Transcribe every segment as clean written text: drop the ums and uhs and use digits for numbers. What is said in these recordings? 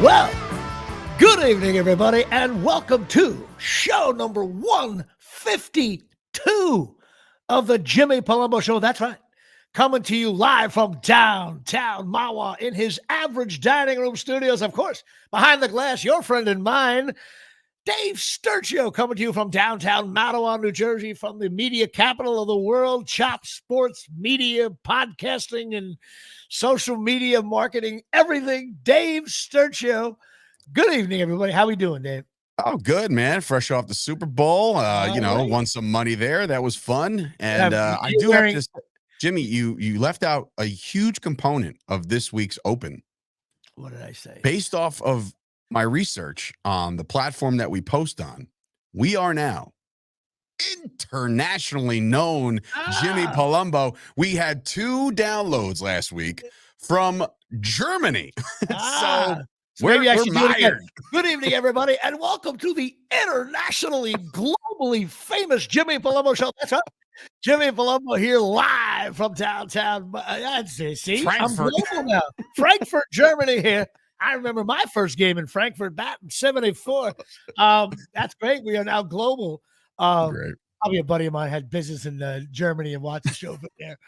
Well, good evening, everybody, and welcome to show number 152 of the Jimmy Palumbo Show. That's right. Coming to you live from downtown Mahwah in his Average Dining Room studios. Of course, behind the glass, your friend and mine, Dave Sturcio, coming to you from downtown Mahwah, New Jersey, from the media capital of the world, CHOP Sports, media, podcasting, and social media marketing, everything. Dave Sturcio. Good evening, everybody. How we doing, Dave? Oh, good, man. Fresh off the Super Bowl. Won some money there. That was fun. And I do have to say, Jimmy, you left out a huge component of this week's Open. What did I say? Based off of my research on the platform that we post on, we are now internationally known Jimmy Palumbo. We had 2 downloads last week from Germany. So we're mired. Good evening, everybody, and welcome to the internationally, globally famous Jimmy Palumbo Show. That's right. Jimmy Palumbo here live from downtown. See, I'm global now. Frankfurt, Germany here. I remember my first game in Frankfurt back in 74. That's great. We are now global. Great. Probably a buddy of mine had business in Germany and watched the show from there.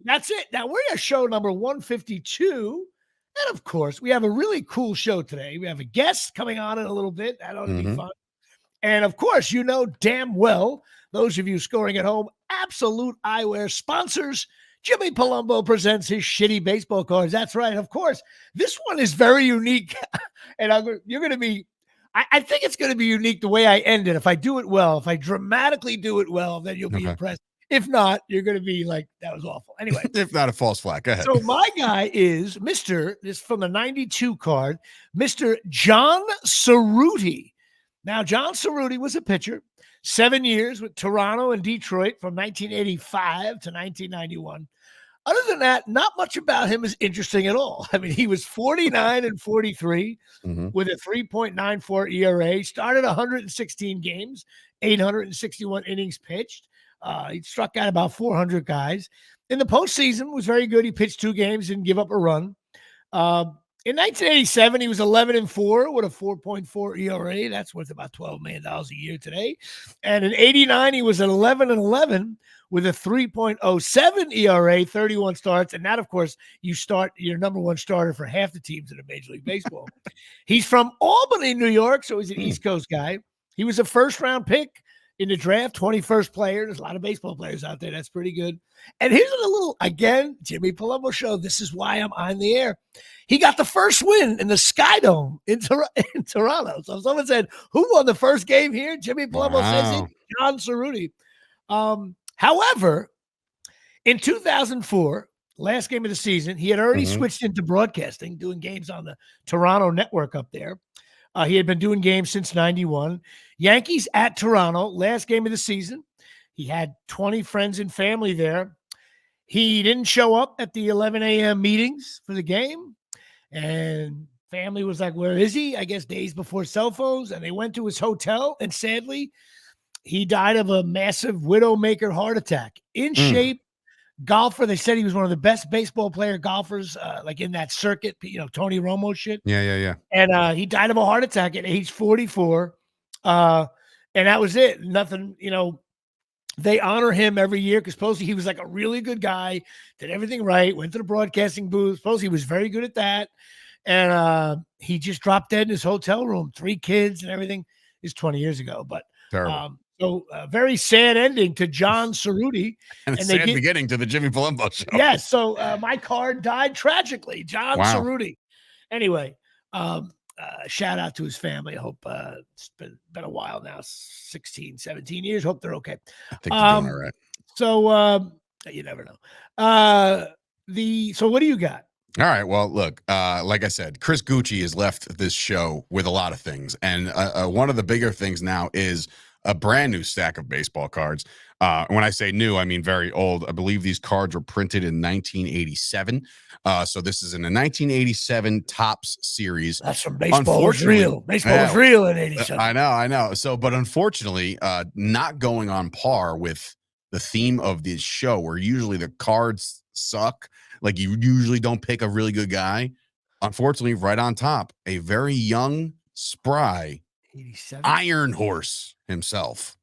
That's it. Now, we're at show number 152. And, of course, we have a really cool show today. We have a guest coming on in a little bit. That ought to be fun. And, of course, you know damn well, those of you scoring at home, Absolute Eyewear sponsors Jimmy Palumbo presents his shitty baseball cards. That's right. Of course, this one is very unique. And you're going to be, I think it's going to be unique the way I end it. If I do it well, if I dramatically do it well, then you'll be impressed. If not, you're going to be like, that was awful. Anyway. If not, a false flag. Go ahead. So my guy is this from the 92 card, Mr. John Cerruti. Now, John Cerruti was a pitcher, 7 years with Toronto and Detroit from 1985 to 1991. Other than that, not much about him is interesting at all. I mean, he was 49 and 43 with a 3.94 ERA, started 116 games, 861 innings pitched. He struck out about 400 guys. In the postseason, was very good. He pitched 2 games, didn't give up a run. In 1987, he was 11 and 4 with a 4.4 ERA. That's worth about $12 million a year today. And in 89, he was 11 and 11 with a 3.07 ERA, 31 starts. And that, of course, your number one starter for half the teams in Major League Baseball. He's from Albany, New York, so he's an East Coast guy. He was a first-round pick in the draft, 21st player. There's a lot of baseball players out there. That's pretty good. And here's a little, again, Jimmy Palumbo Show. This is why I'm on the air. He got the first win in the Sky Dome in Toronto. So if someone said, who won the first game here? Jimmy Palumbo says it, John Cerruti. However, in 2004, last game of the season, he had already switched into broadcasting, doing games on the Toronto network up there. He had been doing games since 91. Yankees at Toronto, last game of the season. He had 20 friends and family there. He didn't show up at the 11 a.m. meetings for the game. And family was like, where is he? I guess days before cell phones. And they went to his hotel. And sadly, he died of a massive widowmaker heart attack. In shape, golfer. They said he was one of the best baseball player golfers, like in that circuit, Tony Romo shit. Yeah. And he died of a heart attack at age 44. And that was it. Nothing, they honor him every year because supposedly he was like a really good guy, did everything right, went to the broadcasting booth. Supposedly he was very good at that. And he just dropped dead in his hotel room, 3 kids and everything. It's 20 years ago, but so very sad ending to John Cerruti. And a sad beginning to the Jimmy Palumbo Show. Yes. So my card died tragically. John Cerruti. Anyway, shout out to his family. I hope it's been a while now, 16, 17 years. Hope they're okay. I think they're doing all right. So you never know. So what do you got? All right. Well, look, like I said, Chris Gucci has left this show with a lot of things. And one of the bigger things now is a brand new stack of baseball cards. When I say new, I mean very old. I believe these cards were printed in 1987. So this is in the 1987 Topps series. That's from Baseball Was Real. Baseball was real in 87. I know. So, but unfortunately, not going on par with the theme of this show, where usually the cards suck. Like, you usually don't pick a really good guy. unfortunately, right on top, a very young, spry 87. Iron Horse himself,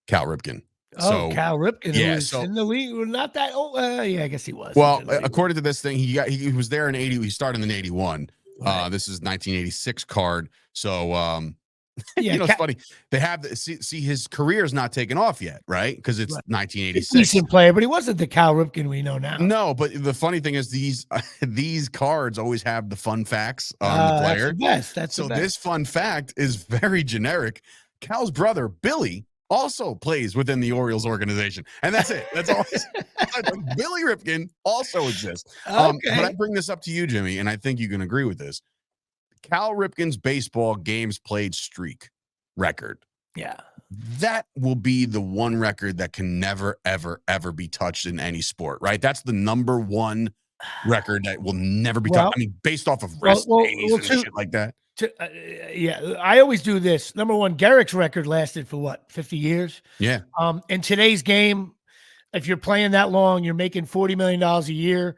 Cal Ripken. Oh, So, Cal Ripken, who yeah, was so in the league, not that old. Yeah, I guess he was. He was well, in the league. according to this thing, he was there in 80. He started in 81. Right. This is 1986 card. So, Yeah, it's funny. They have see his career's not taken off yet, right? Because it's right. 1986. Decent player, but he wasn't the Cal Ripken we know now. No, but the funny thing is these cards always have the fun facts on the player. That's the best. So this fun fact is very generic. Cal's brother, Billy, also plays within the Orioles organization. And that's it. That's all. Billy Ripken also exists. Okay. But I bring this up to you, Jimmy, and I think you can agree with this. Cal Ripken's baseball games played streak record. Yeah. That will be the one record that can never, ever, ever be touched in any sport, right? That's the number one record that will never be touched. I mean, based off of wrist days and shit like that. Yeah, I always do this. Number one, Garrick's record lasted for what, 50 years? Yeah. In today's game, if you're playing that long, you're making $40 million a year.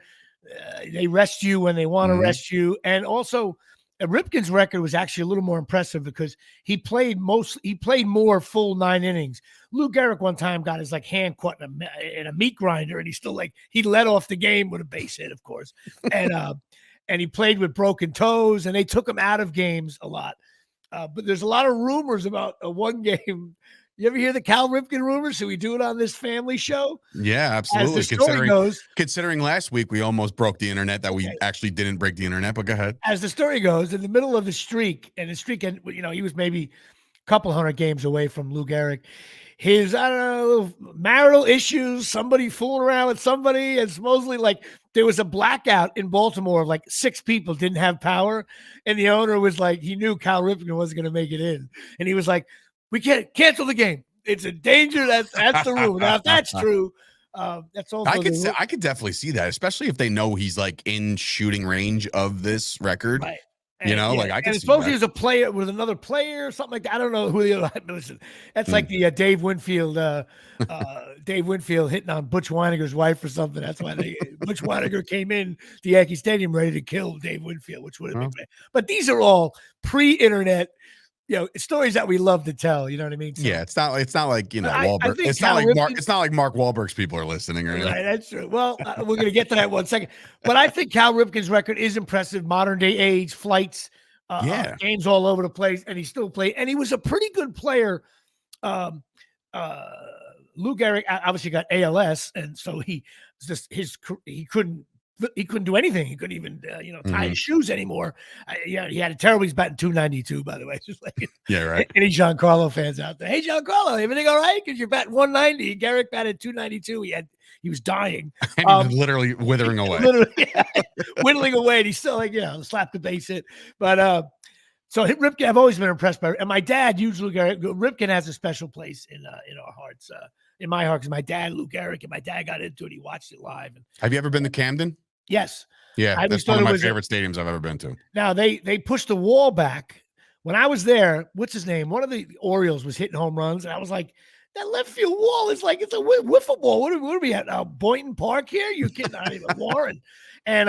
They rest you when they want to rest you. And also, Ripken's record was actually a little more impressive because he played more full 9 innings. Lou Gehrig one time got his hand caught in a meat grinder, and he let off the game with a base hit, of course. And he played with broken toes, and they took him out of games a lot. But there's a lot of rumors about one game. You ever hear the Cal Ripken rumors? Should we do it on this family show? Yeah, absolutely. As the story goes, considering last week we almost broke the internet, that we actually didn't break the internet, but go ahead. As the story goes, in the middle of the streak, and he was maybe a couple hundred games away from Lou Gehrig. His, I don't know, marital issues, somebody fooling around with somebody, and supposedly there was a blackout in Baltimore of 6 people didn't have power, and the owner was he knew Cal Ripken wasn't going to make it in, and he was like, "We can't cancel the game. It's a danger." That's the rule. Now, if that's true, that's also I could definitely see that, especially if they know he's in shooting range of this record. Right. I can suppose he was a player with another player or something like that. I don't know who the other. Listen, that's like the Dave Winfield hitting on Butch Weiniger's wife or something. That's why Butch Weiniger came in to Yankee Stadium ready to kill Dave Winfield, which would have been great. But these are all pre-internet, stories that we love to tell. You know what I mean? So, yeah, it's not like Wahlberg. It's not like Mark Wahlberg's people are listening or anything. Right, that's true. Well, we're going to get to that one second. But I think Cal Ripken's record is impressive. Modern day age, flights, games all over the place, and he still played. And he was a pretty good player. Lou Gehrig obviously got ALS, and so he couldn't do anything. He couldn't even tie his shoes anymore. He had a terrible. He's batting 292, by the way. Just yeah, right. Any Giancarlo fans out there? Hey, Giancarlo, everything all right? Because you're batting 190. Gehrig batted 292. He was dying. And he was literally withering away. Whittling away. And he's still slap the base hit. But so Ripken, I've always been impressed by. And my dad, usually Ripken has a special place in our hearts. In my heart, because my dad, Lou Gehrig, and my dad got into it. He watched it live. Have you ever been to Camden? Yes. Yeah, that's one of my favorite stadiums I've ever been to. Now, they pushed the wall back. When I was there, what's his name? One of the Orioles was hitting home runs, and I was like, that left field wall is it's a wiffle ball. What are we at? Boynton Park here? You're kidding? Not even Warren. And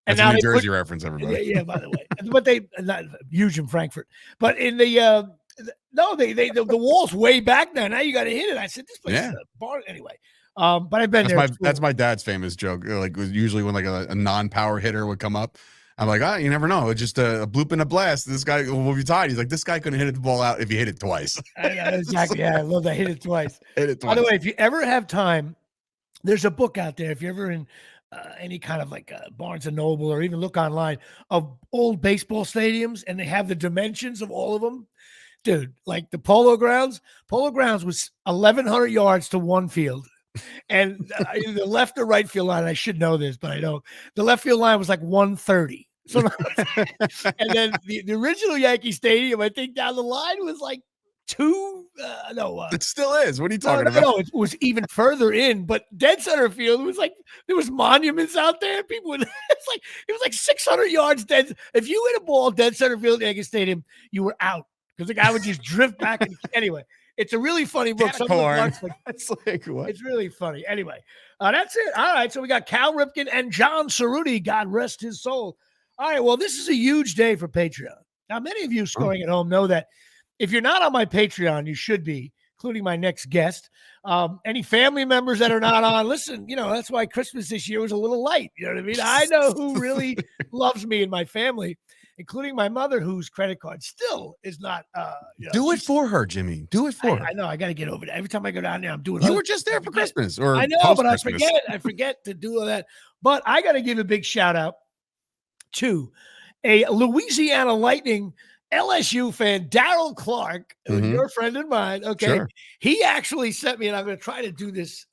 that's now a New Jersey reference, everybody. Yeah, by the way. But they not huge in Frankfurt. But in the the wall's way back now. Now you got to hit it. I said, this place is a bar anyway. But I've been there. That's my dad's famous joke. Usually when a non-power hitter would come up, I'm like, you never know. It's just a bloop and a blast. This guy will be tied. He's like, this guy couldn't hit the ball out if he hit it twice. Exactly. Yeah, I love that. Hit it twice. By the way, if you ever have time, there's a book out there. If you're ever in any kind of Barnes and Noble, or even look online, of old baseball stadiums, and they have the dimensions of all of them. Dude, the Polo Grounds was 1,100 yards to one field. And the left or right field line, I should know this, but I don't. The left field line was 130. So, and then the original Yankee Stadium, I think down the line was it still is. What are you talking about? No, it was even further in, but dead center field was there was monuments out there. People would, it was 600 yards dead. If you hit a ball dead center field at Yankee Stadium, you were out because the guy would just drift back. Anyway, it's a really funny book. What? It's really funny. Anyway, that's it. All right, so we got Cal Ripken and John Cerruti. God rest his soul. All right. Well, this is a huge day for Patreon. Now, many of you scoring at home know that if you're not on my Patreon, you should be, including my next guest. Any family members that are not on, listen, that's why Christmas this year was a little light. You know what I mean? I know who really loves me and my family, including my mother, whose credit card still is not. Do it for her, Jimmy. Do it for her. I know. I got to get over that. Every time I go down there, I'm doing. You were just there for Christmas, or I know, but I forget to do all that. But I got to give a big shout out to a Louisiana Lightning LSU fan, Daryl Clark, who's your friend and mine. Okay. Sure. He actually sent me, and I'm going to try to do this.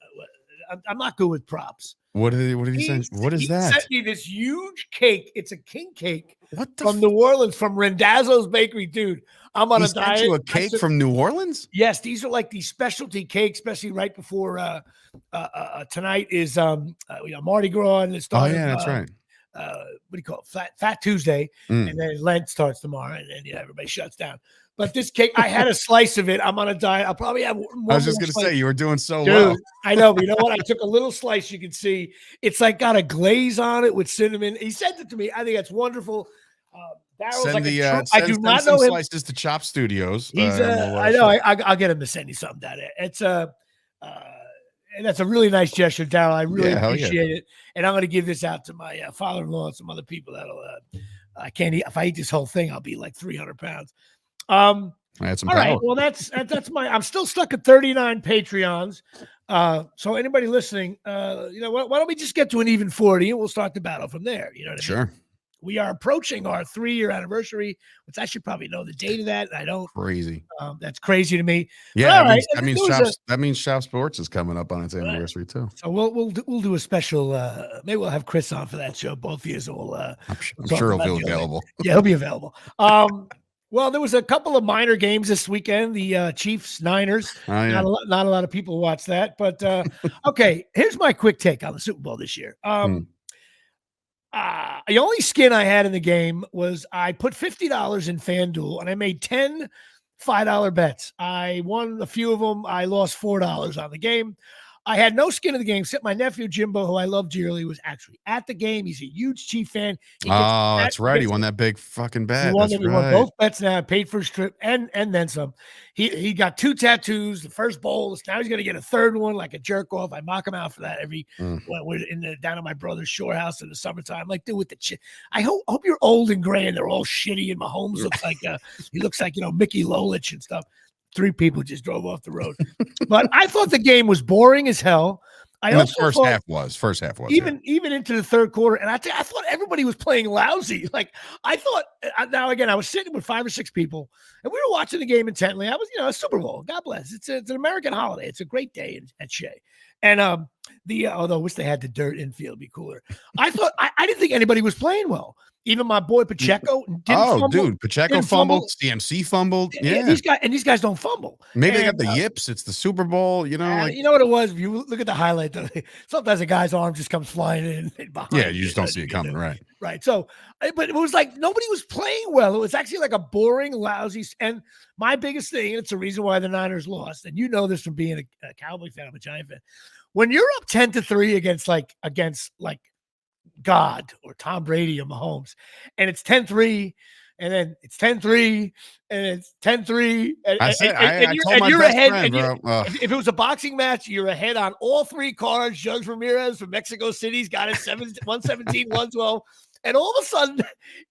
I'm not good with props. What did he send? What is that? He sent me this huge cake. It's a king cake from New New Orleans, from Rendazzo's Bakery. Dude, I'm on a diet. You a cake from New Orleans? Yes, these are like these specialty cakes, especially right before tonight is Mardi Gras, and it's starting. Oh yeah, that's right. What do you call it? Fat Tuesday, and then Lent starts tomorrow, and then everybody shuts down. But this cake, I had a slice of it. I'm on a diet. I'll probably have one. I was just going to say, you were doing so Dude, well. I know, but you know what? I took a little slice. You can see it's like got a glaze on it with cinnamon. He sent it to me. I think that's wonderful. Send like I do not know him. Slices to Chop Studios. He's I know. I'll get him to send you something down there. It's and that's a really nice gesture, Daryl. I really appreciate it. And I'm going to give this out to my father-in-law and some other people that'll. I can't eat. If I eat this whole thing, I'll be like 300 pounds. I had some all power. right. Well, that's my. I'm still stuck at 39 Patreons. So anybody listening, why don't we just get to an even 40 and we'll start the battle from there? You know what I mean? Sure. We are approaching our 3-year anniversary, which I should probably know the date of that. I don't. Crazy. That's crazy to me. Yeah, that means Shop Sports is coming up on its anniversary too. So we'll do a special. Maybe we'll have Chris on for that show. Both of you will. I'm sure he'll be available. Yeah, he'll be available. Well, there was a couple of minor games this weekend. The Chiefs Niners. Oh, yeah. Not a lot of people watch that, but okay. Here's my quick take on the Super Bowl this year. The only skin I had in the game was I put $50 in FanDuel and I made 10 $5 bets. I won a few of them. I lost $4 on the game. I had no skin in the game except my nephew, Jimbo, who I love dearly, was actually at the game. He's a huge Chief fan. That's right. He won that big fucking bet. He won both bets now, paid for his trip and then some. He got 2 tattoos, the first bowl. Now he's going to get a third one like a jerk off. I mock him out for that when we're down at my brother's shore house in the summertime. Like, dude, with the I hope you're old and gray and they're all shitty and Mahomes looks like he looks like Mickey Lolich and stuff. 3 people just drove off the road. But I thought the game was boring as hell. First half was even into the third quarter, and I thought everybody was playing lousy. Like I thought. Now again, I was sitting with 5 or 6 people, and we were watching the game intently. I was, a Super Bowl. God bless. It's an American holiday. It's a great day at Shea. And although I wish they had the dirt infield, be cooler. I thought I didn't think anybody was playing well. Even my boy Pacheco didn't fumble. Dude, Pacheco fumbled. CMC fumbled. Yeah, these guys don't fumble. Maybe they got the yips. It's the Super Bowl. You know what it was. If you look at the highlight, sometimes a guy's arm just comes flying in behind. Yeah, you just don't see it coming, right? Right. So, but it was like nobody was playing well. It was actually like a boring, lousy. And my biggest thing, and it's the reason why the Niners lost, and you know this from being a Cowboy fan, I'm a Giant fan. When you're up 10-3 against God or Tom Brady or Mahomes, and it's 10-3, and then it's 10-3, and it's 10-3, and you're ahead. If it was a boxing match, you're ahead on all 3 cards. Judge Ramirez from Mexico City's got it 117, 112, and all of a sudden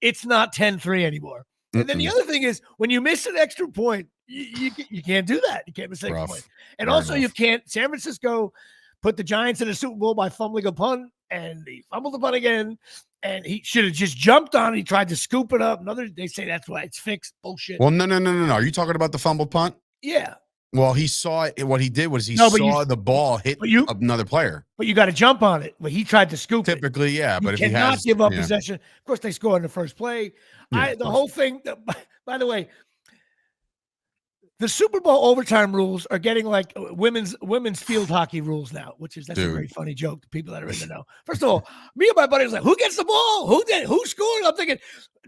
it's not 10-3 anymore. And then the other thing is when you miss an extra point, you can't do that. You can't miss an extra point. And also you can't. San Francisco put the Giants in the Super Bowl by fumbling a punt, and he fumbled the punt again, and he should have just jumped on it. He tried to scoop it up. They say that's why it's fixed. Bullshit. Well, no. Are you talking about the fumbled punt? Yeah. Well, he saw it. What he did was saw the ball hit another player. But you got to jump on it. But he tried to scoop it. Typically, yeah. But if he cannot give up possession. Of course, they scored in the first play. The whole thing. By the way, the Super Bowl overtime rules are getting like women's field hockey rules now, that's a very funny joke to people that are in the know. First of all, me and my buddy was like, who gets the ball? Who scored? I'm thinking,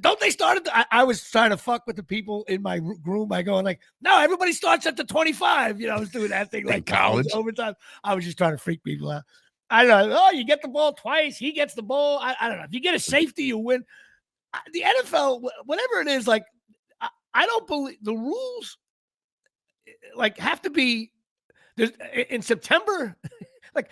don't they start at I was trying to fuck with the people in my room by going like, no, everybody starts at the 25. I was doing that thing like college overtime. I was just trying to freak people out. I don't know. Oh, you get the ball twice. He gets the ball. I don't know. If you get a safety, you win. the NFL, whatever it is, like I don't believe the rules like have to be there's in September. Like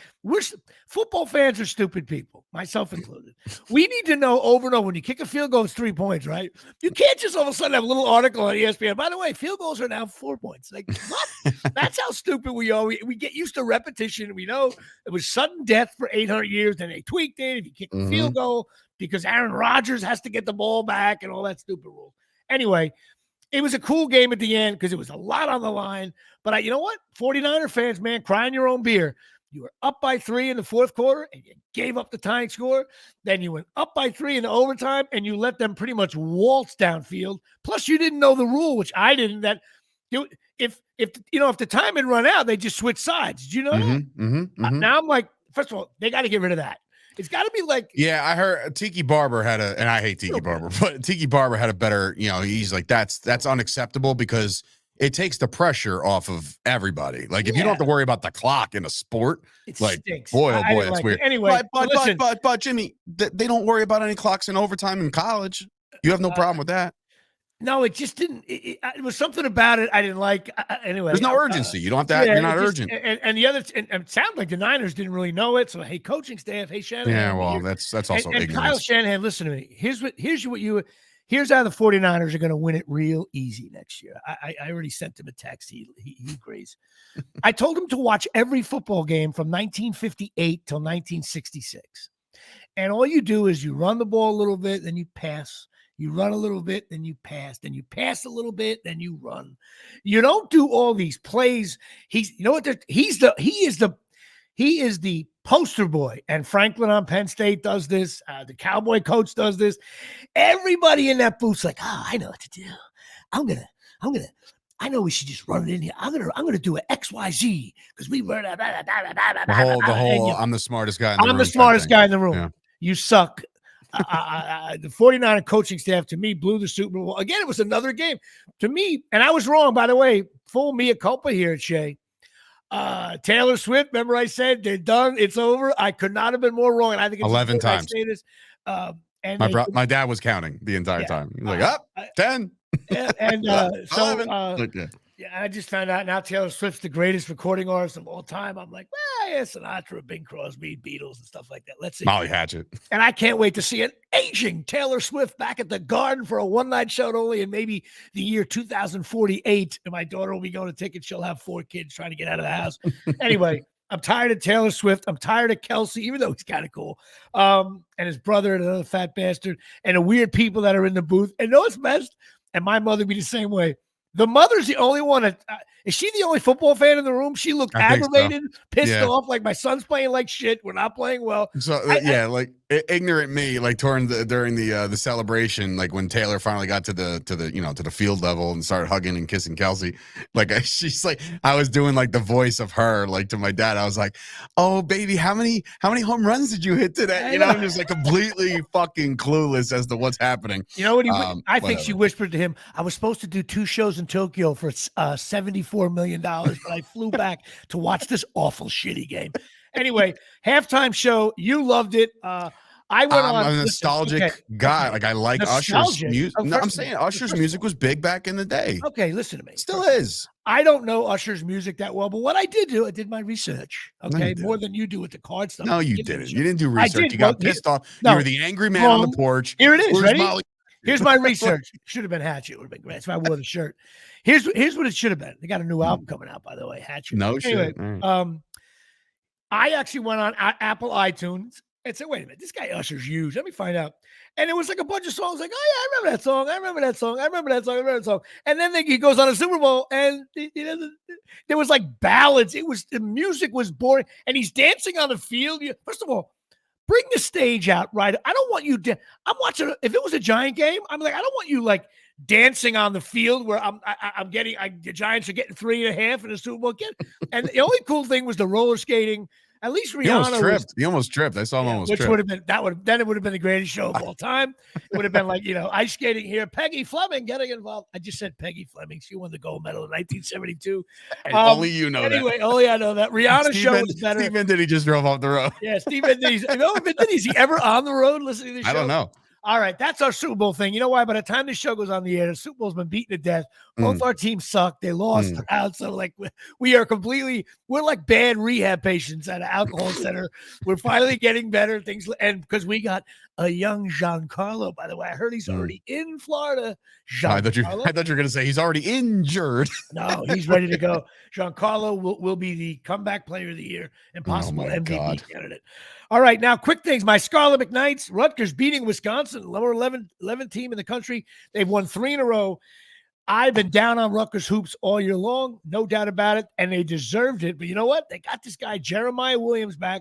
football fans are stupid people, myself included. We need to know over and over when you kick a field goal, it's 3 points, right? You can't just all of a sudden have a little article on ESPN. By the way, field goals are now 4 points. Like what? That's how stupid we are. We get used to repetition. We know it was sudden death for 800 years. Then they tweaked it. If you kick a field goal because Aaron Rodgers has to get the ball back and all that stupid rule. Anyway, it was a cool game at the end because it was a lot on the line. But you know what? 49er fans, man, crying your own beer. You were up by 3 in the fourth quarter and you gave up the tying score. Then you went up by 3 in the overtime and you let them pretty much waltz downfield. Plus, you didn't know the rule, which I didn't. That if the time had run out, they just switch sides. Did you know that? Now I'm like, first of all, they got to get rid of that. It's got to be like. Yeah, I heard Tiki Barber and I hate Tiki Barber, but Tiki Barber had a better. He's like that's unacceptable because it takes the pressure off of everybody. Like if you don't have to worry about the clock in a sport, it like stinks. boy, oh boy, that's weird. Anyway, but Jimmy, they don't worry about any clocks in overtime in college. You have no problem with that. No, it just didn't. It was something about it I didn't like. Anyway, there's no urgency. You don't have to. You're not urgent. And the other, and it sounds like the Niners didn't really know it. So hey, coaching staff, hey Shanahan. Yeah, well, that's also and ignorance. Kyle Shanahan, listen to me. Here's how the 49ers are going to win it real easy next year. I already sent him a text. He agrees. I told him to watch every football game from 1958 till 1966. And all you do is you run the ball a little bit, then you pass. You run a little bit, then you pass. Then you pass a little bit, then you run. You don't do all these plays. He is the poster boy, and Franklin on Penn State does this. The Cowboy coach does this. Everybody in that booth's like, I know what to do. I know we should just run it in here. I'm gonna do an XYZ because we were the whole. I'm the smartest guy in the room. I'm the smartest guy in the room. Yeah. You suck. The 49er coaching staff to me blew the Super Bowl. Again, it was another game to me, and I was wrong, by the way. Full mea culpa here at Shea. Taylor Swift, remember I said they're done, it's over. I could not have been more wrong, and I think it's 11 times. I say this. And my dad was counting the entire time. He was like, 10. I just found out now Taylor Swift's the greatest recording artist of all time. I'm like, Sinatra, Bing Crosby, Beatles, and stuff like that. Let's see. Molly Hatchet. And I can't wait to see an aging Taylor Swift back at the Garden for a one-night show only in maybe the year 2048. And my daughter will be going to tickets. She'll have 4 kids trying to get out of the house. Anyway, I'm tired of Taylor Swift. I'm tired of Kelsey, even though he's kind of cool. And his brother and another fat bastard and the weird people that are in the booth. And know what's best? And my mother be the same way. The mother's the only one. Is she the only football fan in the room? She looked aggravated, pissed off, like my son's playing like shit. We're not playing well. So like ignorant me, like during the celebration, like when Taylor finally got to the field level and started hugging and kissing Kelsey, like she's like, I was doing like the voice of her, like to my dad. I was like, "Oh baby, how many home runs did you hit today?" I'm just like completely fucking clueless as to what's happening. You know what? I think she whispered to him, "I was supposed to do 2 shows in Tokyo for $74 million, but I flew back to watch this awful shitty game." Anyway, halftime show. You loved it. I went on. I'm a nostalgic guy. Like I like Usher's music. No, I'm saying Usher's music was big back in the day. Okay, listen to me. Still is. I don't know Usher's music that well, but what I did do, I did my research. Okay, more than you do with the card stuff. No, you didn't. You didn't do research. You got pissed off. You were the angry man on the porch. Here it is. Ready? Here's my research. Should have been Hatchet. Would have been great. That's why I wore the shirt. Here's what it should have been. They got a new album coming out, by the way. Hatchet. No shit. I actually went on Apple iTunes and said, "Wait a minute, this guy Usher's huge. Let me find out." And it was like a bunch of songs. Like, "Oh yeah, I remember that song. I remember that song. I remember that song. I remember that song." And then he goes on a Super Bowl, and there was like ballads. The music was boring, and he's dancing on the field. First of all, bring the stage out, right? I don't want you. I'm watching. If it was a Giant game, I'm like, I don't want you like dancing on the field where the Giants are getting 3.5 in the Super Bowl. And the only cool thing was the roller skating. At least Rihanna He almost tripped. I saw him almost trip. Which would have been then it would have been the greatest show of all time. It would have been like, ice skating here. Peggy Fleming getting involved. I just said Peggy Fleming. She won the gold medal in 1972. Only you know anyway, only I know that. Rihanna's show was better. Steve Vindy just drove off the road. Yeah, Steve Vindy. Is he ever on the road listening to the show? I don't know. All right, that's our Super Bowl thing. You know why? By the time the show goes on the air, the Super Bowl's been beaten to death. Both our teams suck. They lost. They're out. So, like, we are we're like bad rehab patients at an alcohol center. We're finally getting better. And because we got a young Giancarlo, by the way. I heard he's already in Florida. I thought you were going to say he's already injured. No, he's ready to go. Giancarlo will be the comeback player of the year and possible MVP candidate. All right, now quick things. My Scarlet McKnights, Rutgers beating Wisconsin, lower 11 team in the country. They've won 3 in a row. I've been down on Rutgers hoops all year long, no doubt about it, and they deserved it. But you know what? They got this guy, Jeremiah Williams, back.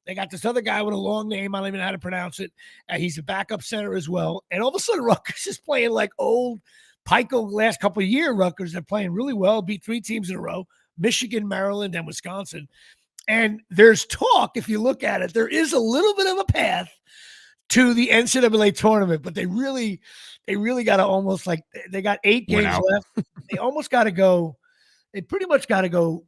They got this other guy with a long name. I don't even know how to pronounce it. He's a backup center as well. And all of a sudden, Rutgers is playing like old Pico last couple of years. Rutgers, they're playing really well, beat 3 teams in a row, Michigan, Maryland, and Wisconsin. And there's talk, if you look at it, there is a little bit of a path to the NCAA tournament, but they really got to almost like they got 8 games left. They almost got to go. They pretty much got to go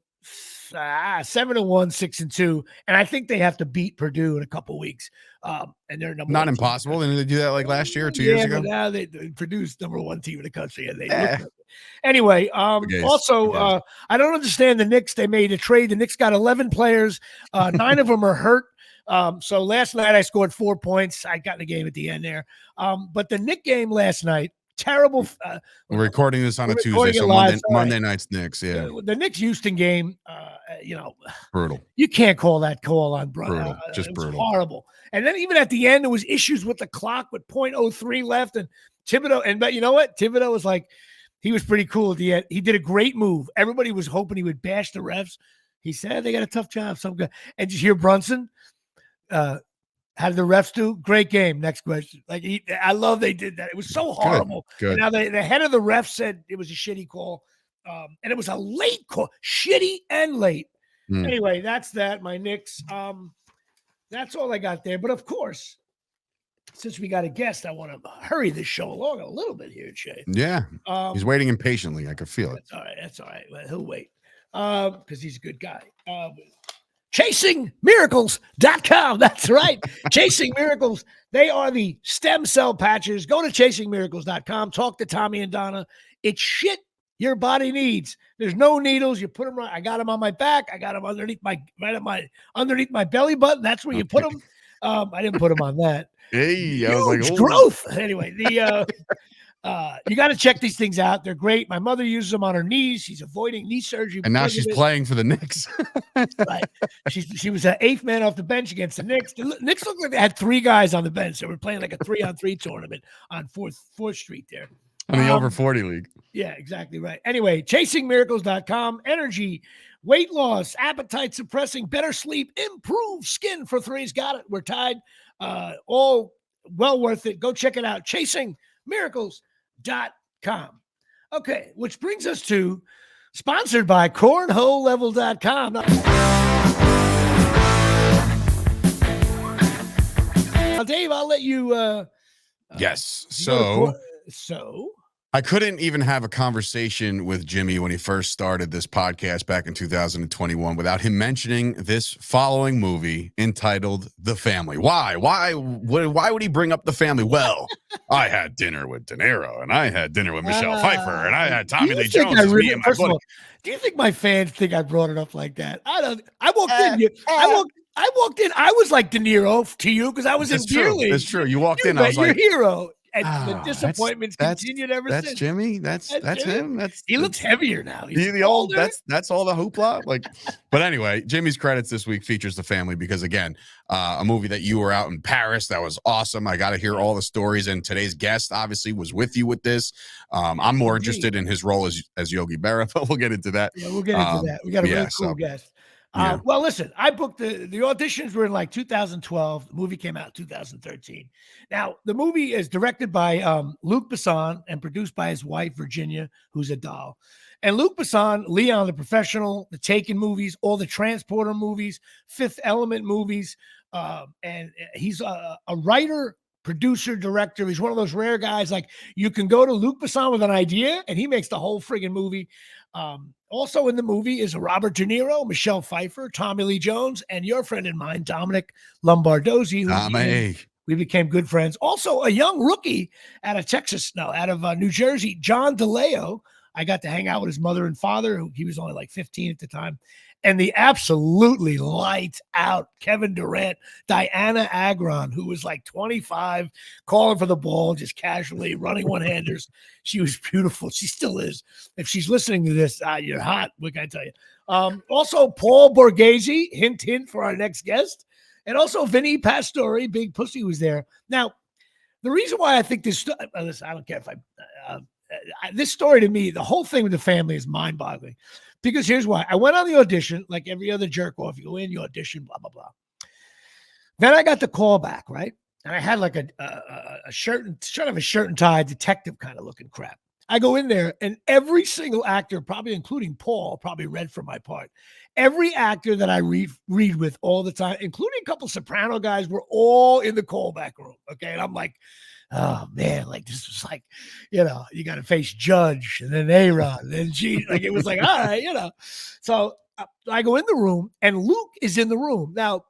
7-1, 6-2, and I think they have to beat Purdue in a couple weeks. And they're number not 1 impossible. Didn't they do that like last year or 2 years ago? But now Purdue's number 1 team in the country, and they anyway. Also, I don't understand the Knicks. They made a trade. The Knicks got 11 players. 9 of them are hurt. So last night I scored 4 points. I got in the game at the end there. But the Knicks game last night, terrible. We're recording this on a Tuesday, so Monday night's Knicks. Yeah, the Knicks Houston game. Brutal. You can't call that call on brutal. Just brutal. Horrible. And then even at the end, there was issues with the clock with .03 left, and Thibodeau. But you know what? Thibodeau was like, he was pretty cool at the end. He did a great move. Everybody was hoping he would bash the refs. He said they got a tough job. So good. And did you hear Brunson? How did the refs do? Great game. Next question. I love they did that. It was so horrible. Good. And now the head of the ref said it was a shitty call. And it was a late call. Shitty and late. Anyway, that's that. My Knicks. That's all I got there. But of course, since we got a guest, I want to hurry this show along a little bit here, Shay. Yeah. He's waiting impatiently. I can feel it. That's all right. Well, he'll wait. Because he's a good guy. ChasingMiracles.com. That's right. Chasing Miracles. They are the stem cell patches. Go to ChasingMiracles.com. Talk to Tommy and Donna. It's shit your body needs. There's no needles. You put them right. I got them on my back. I got them underneath underneath my belly button. That's where you put them. I didn't put them on that. Hey, I was like, growth. Anyway, you got to check these things out. They're great. My mother uses them on her knees. She's avoiding knee surgery. And now she's playing for the Knicks. Right. She was an 8th man off the bench against the Knicks. The Knicks looked like they had 3 guys on the bench. They were playing like a 3-on-3 tournament on 4th Street there. On the over 40 league. Yeah, exactly right. Anyway, ChasingMiracles.com. Energy, weight loss, appetite suppressing, better sleep, improved skin for 3's got it. We're tied. All well worth it. Go check it out. ChasingMiracles.com. Okay, which brings us to sponsored by CornholeLevel.com. Now, Dave, I'll let you. Yes. So I couldn't even have a conversation with Jimmy when he first started this podcast back in 2021 without him mentioning this following movie entitled The Family. Why would he bring up The Family? Well, I had dinner with DeNiro, and I had dinner with Michele Pfeiffer, and I had Tommy Lee Jones as me and my buddy. Do you think my fans think I brought it up like that? I don't. I walked in. I walked in. I was like DeNiro to you because I was in Beer League. That's true. You walked in. I was like, you're hero. And the disappointments continued ever since. That's Jimmy. That's him. He looks heavier now. He's the old. That's all the hoopla. But anyway, Jimmy's credits this week features The Family because again, a movie that you were out in Paris. That was awesome. I got to hear all the stories. And today's guest obviously was with you with this. I'm more interested in his role as Yogi Berra, but we'll get into that. Yeah, we'll get into that. We got a really cool guest. Well, listen, I booked the auditions were in like 2012. The movie came out in 2013. Now, the movie is directed by Luc Besson and produced by his wife, Virginia, who's a doll. And Luc Besson, Leon the Professional, the Taken movies, all the Transporter movies, Fifth Element movies. And he's a writer, producer, director. He's one of those rare guys. Like you can go to Luc Besson with an idea and he makes the whole friggin' movie. Also in the movie is Robert De Niro, Michele Pfeiffer, Tommy Lee Jones, and your friend and mine, Dominick Lombardozzi, We became good friends. Also, a young rookie out of New Jersey, John DeLeo. I got to hang out with his mother and father. He was only like 15 at the time. And the absolutely lights out Kevin Durant, Diana Agron, who was like 25, calling for the ball, just casually running one-handers. She was beautiful. She still is. If she's listening to this, you're hot. What can I tell you? Also, Paul Borghese, hint, hint for our next guest. And also Vinny Pastore, Big Pussy, was there. Now, the reason why I think this, listen, I don't care if this story to me, the whole thing with the family is mind-boggling. Because here's why. I went on the audition, like every other jerk off. You go in, you audition, blah, blah, blah. Then I got the call back, right? And I had like a shirt and tie, detective kind of looking crap. I go in there, and every single actor, probably including Paul, probably read for my part. Every actor that I read with all the time, including a couple Soprano guys, were all in the callback room. Okay. And I'm like, oh man, like this was like, you got to face Judge and then A-Rod and then G. Like it was like, all right, So I go in the room, and Luke is in the room. Now,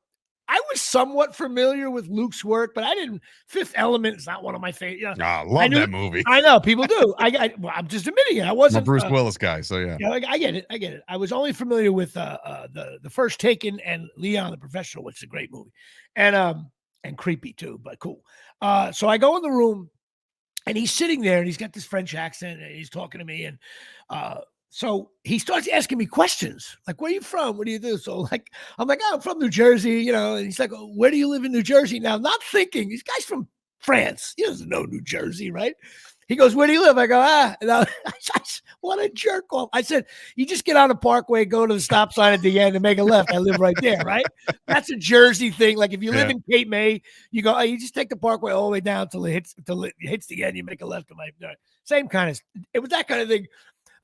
I was somewhat familiar with Luke's work, but I didn't. Fifth Element is not one of my favorite. I love that movie. I know people do. I'm just admitting it. I wasn't I'm a Bruce Willis guy, so yeah. I get it. I was only familiar with the First Taken and Leon the Professional, which is a great movie, and creepy too, but cool. So I go in the room, and he's sitting there, and he's got this French accent, and he's talking to me, and so he starts asking me questions like, where are you from? What do you do? So like, I'm like, oh, I'm from New Jersey, and he's like, oh, where do you live in New Jersey? Now, not thinking, this guy's from France. He doesn't know New Jersey, right? He goes, where do you live? I go, no, what a jerk off. I said, you just get on the Parkway, go to the stop sign at the end and make a left. I live right there, right? That's a Jersey thing. Like if you live in Cape May, you go, you just take the Parkway all the way down till it hits the end. You make a left. Same kind of, it was that kind of thing.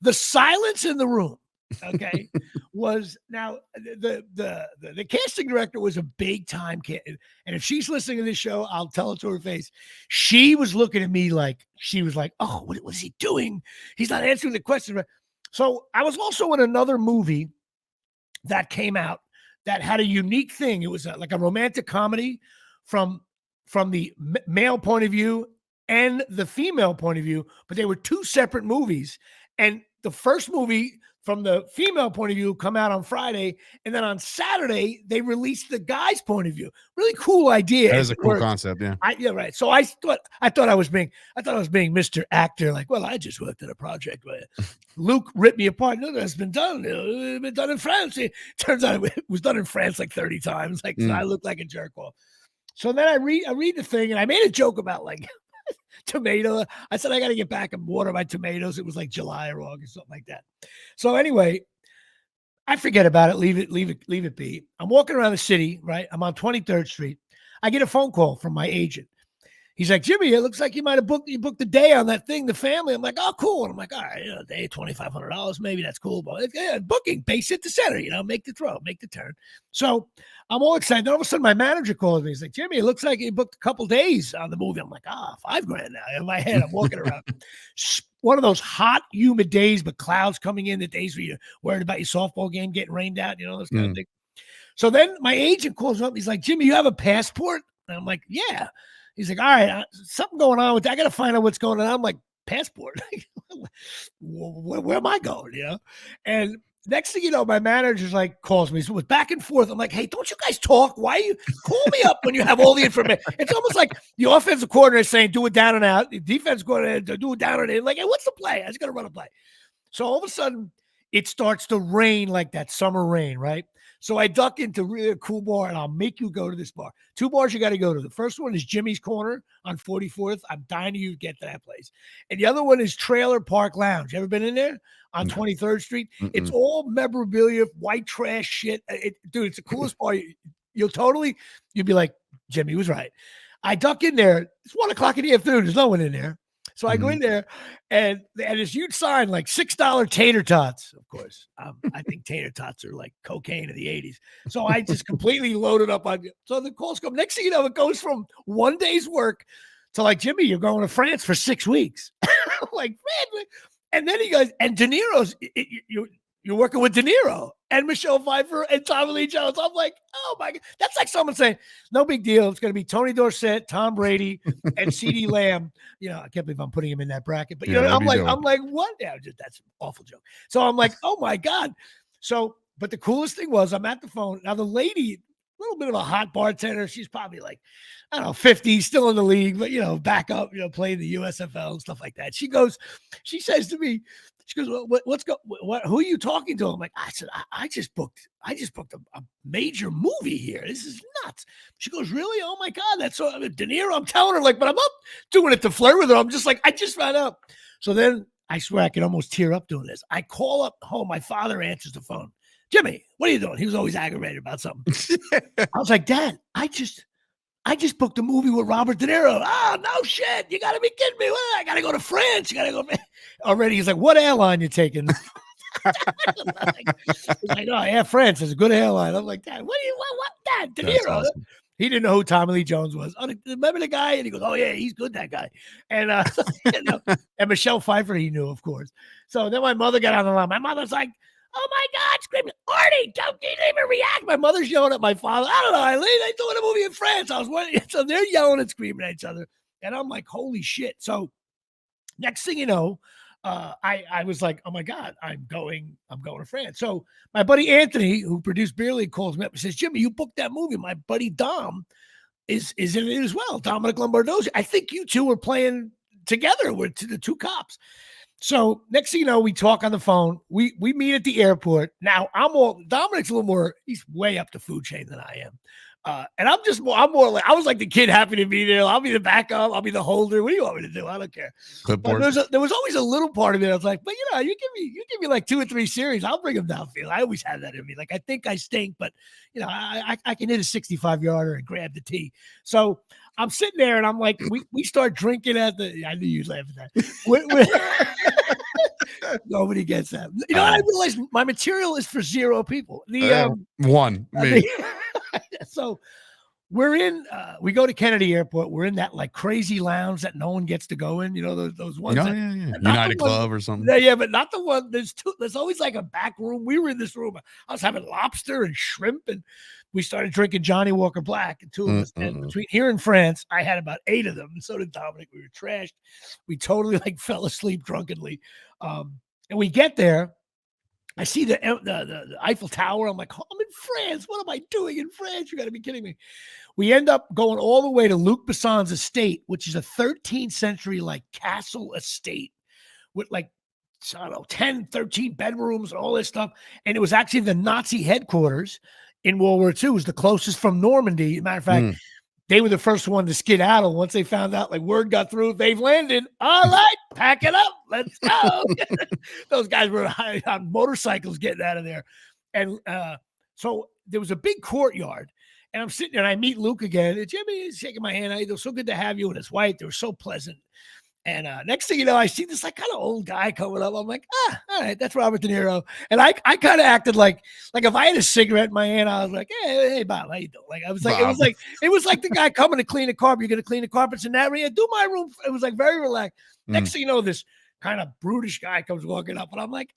The silence in the room, okay, was now the casting director was a big time kid. And if she's listening to this show, I'll tell it to her face. She was looking at me like, she was like, oh, what is he doing? He's not answering the question. So I was also in another movie that came out that had a unique thing. It was like a romantic comedy from the male point of view and the female point of view, but they were two separate movies. And the first movie from the female point of view come out on Friday, and then on Saturday they released the guy's point of view. Really cool idea. That is a cool concept, yeah. Yeah, right. So I thought I was being Mr. Actor. Like, well, I just worked at a project where Luke ripped me apart. No, that's been done. It's been done in France. It turns out it was done in France like 30 times. Like so I look like a jerk off. So then I read the thing, and I made a joke about like tomato. I said, I got to get back and water my tomatoes. It was like July or August, something like that. So anyway, I forget about it. Leave it be. I'm walking around the city, right? I'm on 23rd Street. I get a phone call from my agent. He's like, Jimmy, it looks like you might have booked a day on that thing, the family. I'm like, oh, cool. And I'm like, all right, a day, $2,500, maybe that's cool. But yeah, booking, base hit the center, make the throw, make the turn. So I'm all excited. Then all of a sudden, my manager calls me. He's like, Jimmy, it looks like you booked a couple days on the movie. I'm like, $5,000 now. In my head, I'm walking around. One of those hot, humid days, but clouds coming in, the days where you're worried about your softball game getting rained out, those kind of things. So then my agent calls up. He's like, Jimmy, you have a passport? And I'm like, yeah. He's like, all right, something going on with that. I got to find out what's going on. I'm like, passport? Where am I going? And next thing you know, my manager's like, calls me. So it was back and forth. I'm like, hey, don't you guys talk? Why you call me up when you have all the information? It's almost like the offensive coordinator saying, do it down and out. The defense coordinator, do it down and in. Like, hey, what's the play? I just got to run a play. So all of a sudden, it starts to rain like that summer rain, right? So I duck into really a cool bar, and I'll make you go to this bar. 2 bars you got to go to. The first one is Jimmy's Corner on 44th. I'm dying to get to that place. And the other one is Trailer Park Lounge. You ever been in there? On 23rd Street? It's all memorabilia, white trash shit. Dude, it's the coolest bar. You'll be like, Jimmy was right. I duck in there. It's 1 o'clock in the afternoon. There's no one in there. So I go in there, and this huge sign, like $6 tater tots. Of course, I think tater tots are like cocaine in the 80s. So I just completely loaded up on. So the calls come. Next thing you know, it goes from 1 day's work to like, Jimmy, you're going to France for 6 weeks. Like, man. And then he goes, and DeNiro's, you're working with DeNiro. and Michele Pfeiffer and Tommy Lee Jones. I'm like, oh my God. That's like someone saying, no big deal. It's going to be Tony Dorsett, Tom Brady, and CeeDee Lamb. I can't believe I'm putting him in that bracket. But I'm like, what? Yeah, that's an awful joke. So I'm like, oh my God. So, but the coolest thing was I'm at the phone. Now the lady, a little bit of a hot bartender. She's probably like, I don't know, 50, still in the league, but back up, playing the USFL and stuff like that. She says to me, she goes, well, who are you talking to? I'm like, I said, I just booked a major movie here. This is nuts. She goes, really? Oh my God, that's so DeNiro. I'm telling her, like, but I'm not doing it to flirt with her. I'm just like, I just found out. So then I swear I can almost tear up doing this. I call up home. My father answers the phone. Jimmy, what are you doing? He was always aggravated about something. I was like, Dad, I just booked a movie with Robert De Niro. Oh, no shit. You got to be kidding me. Well, I got to go to France. You got to go. Already, he's like, what airline you taking? He's like, oh, Air France is a good airline. I'm like, Dad, what, Dad? De Niro. Awesome. He didn't know who Tommy Lee Jones was. Oh, remember the guy? And he goes, oh, yeah, he's good, that guy. And and Michele Pfeiffer, he knew, of course. So then my mother got on the line. My mother's like, oh my God, screaming, Artie, you didn't even react. My mother's yelling at my father. I don't know, Eileen, they doing a movie in France. I was wondering. So they're yelling and screaming at each other. And I'm like, holy shit. So next thing you know, I was like, oh my God, I'm going to France. So my buddy Anthony, who produced Beer League, calls me up and says, Jimmy, you booked that movie. My buddy Dom is in it as well. Dominick Lombardozzi. I think you two were playing together with the two cops. So next thing you know, we talk on the phone. We meet at the airport. Now Dominick's a little more, he's way up the food chain than I am. And I'm more like, I was like the kid happy to be there. I'll be the backup. I'll be the holder. What do you want me to do? I don't care. Clipboard. But there was always a little part of it. I was like, but you give me like 2 or 3 series. I'll bring them downfield. I always have that in me. Like, I think I stink, but I can hit a 65-yarder and grab the tee. So I'm sitting there and I'm like, we start drinking I knew you'd laugh at that. Nobody gets that. I realized my material is for 0 people. One, me. So we go to Kennedy Airport. We're in that like crazy lounge that no one gets to go in. Those ones. Yeah. United Club or something. Yeah, but not the one. There's always like a back room. We were in this room. I was having lobster and shrimp, and we started drinking Johnny Walker Black. And 2 of us. And between here in France, I had about 8 of them, and so did Dominick. We were trashed. We totally like fell asleep drunkenly. And we get there. I see the Eiffel Tower. I'm like, I'm in France. What am I doing in France? You got to be kidding me. We end up going all the way to Luc Besson's estate, which is a 13th century like castle estate with like, I don't know, 10, 13 bedrooms and all this stuff. And it was actually the Nazi headquarters in World War II. It was the closest from Normandy. As a matter of fact, they were the first one to skedaddle once they found out, like, word got through, they've landed. All right, pack it up. Let's go. Those guys were on motorcycles getting out of there. And so there was a big courtyard. And I'm sitting there and I meet Luke again. And Jimmy is shaking my hand. It was so good to have you and his wife. They were so pleasant. And next thing you know, I see this like kind of old guy coming up. I'm like, all right, that's Robert De Niro. And I kind of acted like if I had a cigarette in my hand, I was like, hey, Bob, how you doing? Like, I was like, it was like the guy coming to clean the carpet. You're gonna clean the carpets in that area. Do my room. It was like very relaxed. Next thing you know, this kind of brutish guy comes walking up, and I'm like,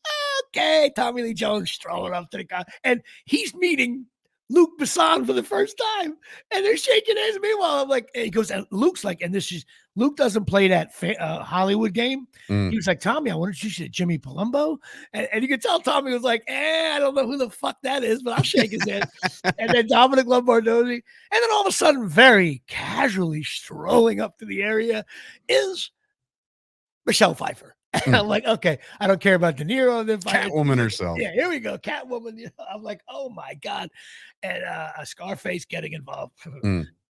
okay, Tommy Lee Jones strolling up to the guy, and he's meeting Luc Besson for the first time, and they're shaking hands. Meanwhile, I'm like, he goes, and Luke's like, and this is Luke doesn't play that Hollywood game. He was like, Tommy, I wanted you to Jimmy Palumbo, and you could tell Tommy was like, I don't know who the fuck that is, but I'll shake his hand. And then Dominick Lombardozzi, and then all of a sudden, very casually strolling up to the area is Michele Pfeiffer. I'm like, okay, I don't care about De Niro. Catwoman herself. Yeah, here we go. Catwoman. I'm like, oh my God. And Scarface getting involved.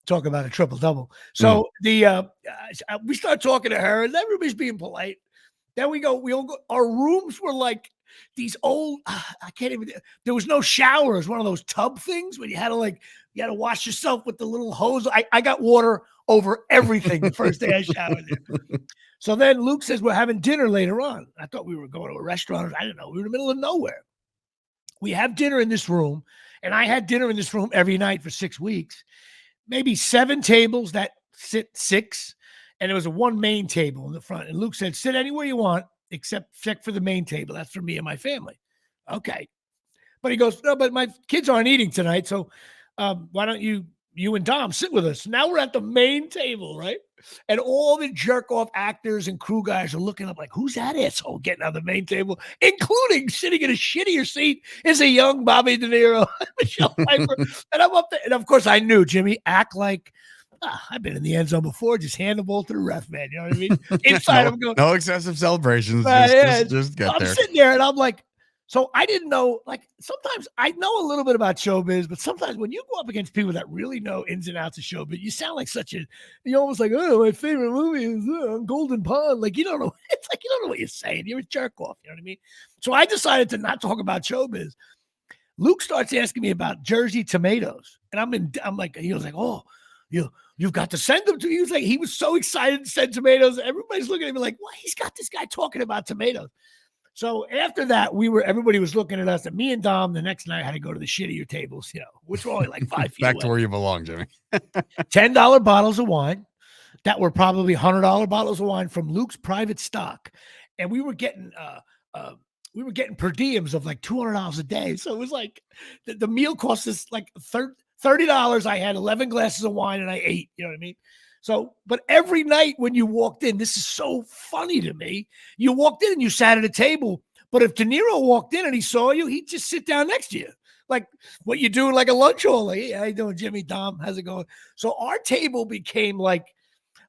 Talk about a triple double. So we start talking to her, and everybody's being polite. Then we all go. Our rooms were like these old, I can't even, there was no shower. It was one of those tub things where you had to wash yourself with the little hose. I got water over everything the first day I showered there. So then Luke says, we're having dinner later on. I thought we were going to a restaurant. I didn't know. We were in the middle of nowhere. We have dinner in this room, and I had dinner in this room every night for 6 weeks. Maybe 7 tables that sit 6, and there was a 1 main table in the front. And Luke said, sit anywhere you want, except check for the main table. That's for me and my family. Okay. But he goes, no, but my kids aren't eating tonight. So why don't you and Dom sit with us? Now we're at the main table, right? And all the jerk off actors and crew guys are looking up like, who's that asshole getting on the main table, including sitting in a shittier seat is a young Bobby DeNiro, Michele Pfeiffer. And I'm up there. And of course I knew, Jimmy, act like, I've been in the end zone before. Just hand the ball to the ref, man. You know what I mean? Inside I'm going, no excessive celebrations. Just get I'm there. sitting there and I'm like, so I didn't know, like sometimes I know a little bit about showbiz, but sometimes when you go up against people that really know ins and outs of showbiz, you sound like you're almost like, oh, my favorite movie is Golden Pond. Like, you don't know. It's like, you don't know what you're saying. You're a jerk off. You know what I mean? So I decided to not talk about showbiz. Luke starts asking me about Jersey tomatoes. And I'm like, he was like, oh, you've got to send them to me. He was so excited to send tomatoes. Everybody's looking at me like, what? He's got this guy talking about tomatoes. So after that, everybody was looking at us, and me and Dom the next night had to go to the shittier tables, which were only like 5 feet back away. to where you belong, Jimmy. $10 bottles of wine that were probably $100 bottles of wine from Luke's private stock, and we were getting per diems of like $200 a day. So it was like the meal cost us like $30. I had 11 glasses of wine and I ate. You know what I mean? So, but every night when you walked in, this is so funny to me. You walked in and you sat at a table, but if DeNiro walked in and he saw you, he'd just sit down next to you. Like what you do like a lunch hall. Like, hey, how you doing, Jimmy? Dom, how's it going? So our table became like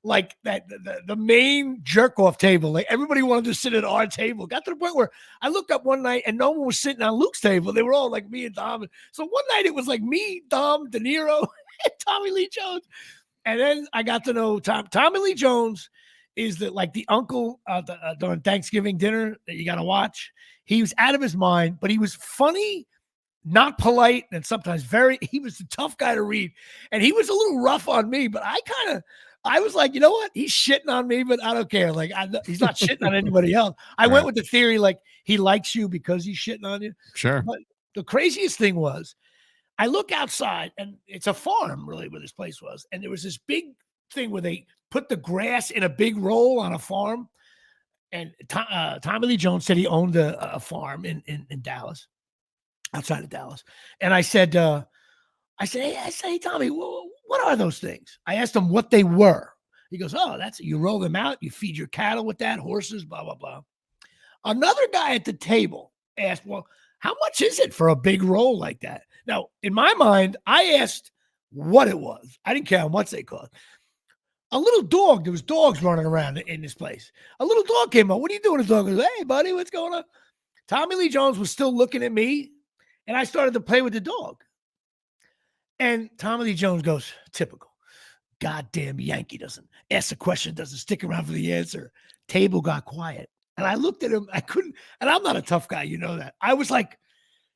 that, the main jerk off table. Like everybody wanted to sit at our table. Got to the point where I looked up one night and no one was sitting on Luke's table. They were all like me and Dom. So one night it was like me, Dom, DeNiro, and Tommy Lee Jones. And then I got to know Tommy Lee Jones is the uncle during Thanksgiving dinner that you got to watch. He was out of his mind, but he was funny, not polite, and sometimes he was a tough guy to read. And he was a little rough on me, but I was like, you know what? He's shitting on me, but I don't care. Like he's not shitting on anybody else. I went with the theory, like he likes you because he's shitting on you. Sure. But the craziest thing was, I look outside, and it's a farm, really, where this place was. And there was this big thing where they put the grass in a big roll on a farm. And Tommy Lee Jones said he owned a farm in Dallas, outside of Dallas. And I said, hey, Tommy, what are those things? I asked him what they were. He goes, oh, you roll them out, you feed your cattle with that, horses, blah, blah, blah. Another guy at the table asked, well, how much is it for a big roll like that? Now, in my mind, I asked what it was. I didn't care how much they cost. A little dog, there was dogs running around in this place. A little dog came up. What are you doing? The dog goes, hey, buddy, what's going on? Tommy Lee Jones was still looking at me, and I started to play with the dog. And Tommy Lee Jones goes, typical. Goddamn Yankee doesn't ask a question, doesn't stick around for the answer. Table got quiet. And I looked at him. I couldn't, and I'm not a tough guy. You know that. I was like,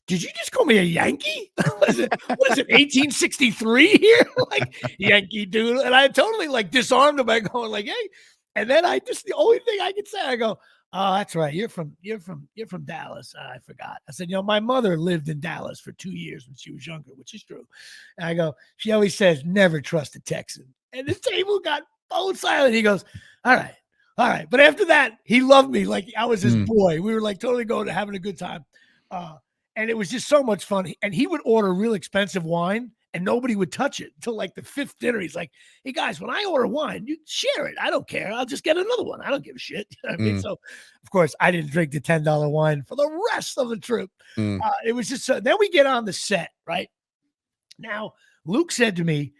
did you just call me a Yankee? What is it, 1863 here? Like, Yankee dude. And I totally like disarmed him by going like, hey. And then the only thing I could say, I go, oh, that's right. You're from Dallas. I forgot. I said, my mother lived in Dallas for 2 years when she was younger, which is true. And I go, she always says, never trust a Texan. And the table got bone silent. He goes, all right. But after that, he loved me like I was his boy. We were like totally going to having a good time. And it was just so much fun. And he would order real expensive wine and nobody would touch it until like the fifth dinner. He's like, hey guys, when I order wine, you share it. I don't care. I'll just get another one. I don't give a shit. You know what I mean? So of course I didn't drink the $10 wine for the rest of the trip. It was just, then we get on the set, right? Now, Luke said to me,